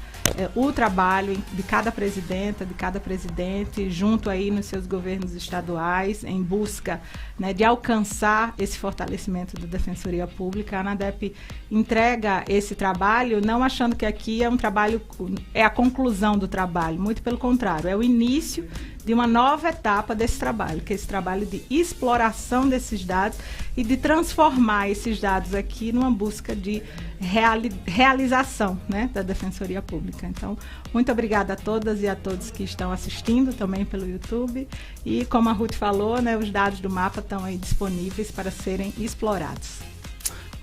[SPEAKER 2] o trabalho de cada presidenta, de cada presidente, junto aí nos seus governos estaduais, em busca, né, de alcançar esse fortalecimento da Defensoria Pública. A ANADEP entrega esse trabalho não achando que aqui é um trabalho, é a conclusão do trabalho, muito pelo contrário, é o início de uma nova etapa desse trabalho, que é esse trabalho de exploração desses dados e de transformar esses dados aqui numa busca de realização, né, da Defensoria Pública. Então, muito obrigada a todas e a todos que estão assistindo também pelo YouTube. E, como a Ruth falou, né, os dados do mapa estão aí disponíveis para serem explorados.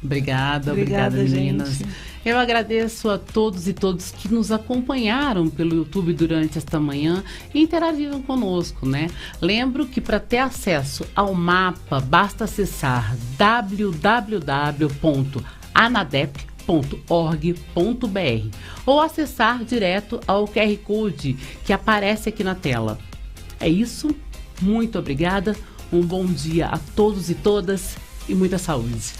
[SPEAKER 1] Obrigada, meninas. Gente. Eu agradeço a todos e todas que nos acompanharam pelo YouTube durante esta manhã e interagiram conosco, né? Lembro que para ter acesso ao mapa, basta acessar www.anadep.org.br ou acessar direto ao QR Code que aparece aqui na tela. É isso, muito obrigada, um bom dia a todos e todas e muita saúde.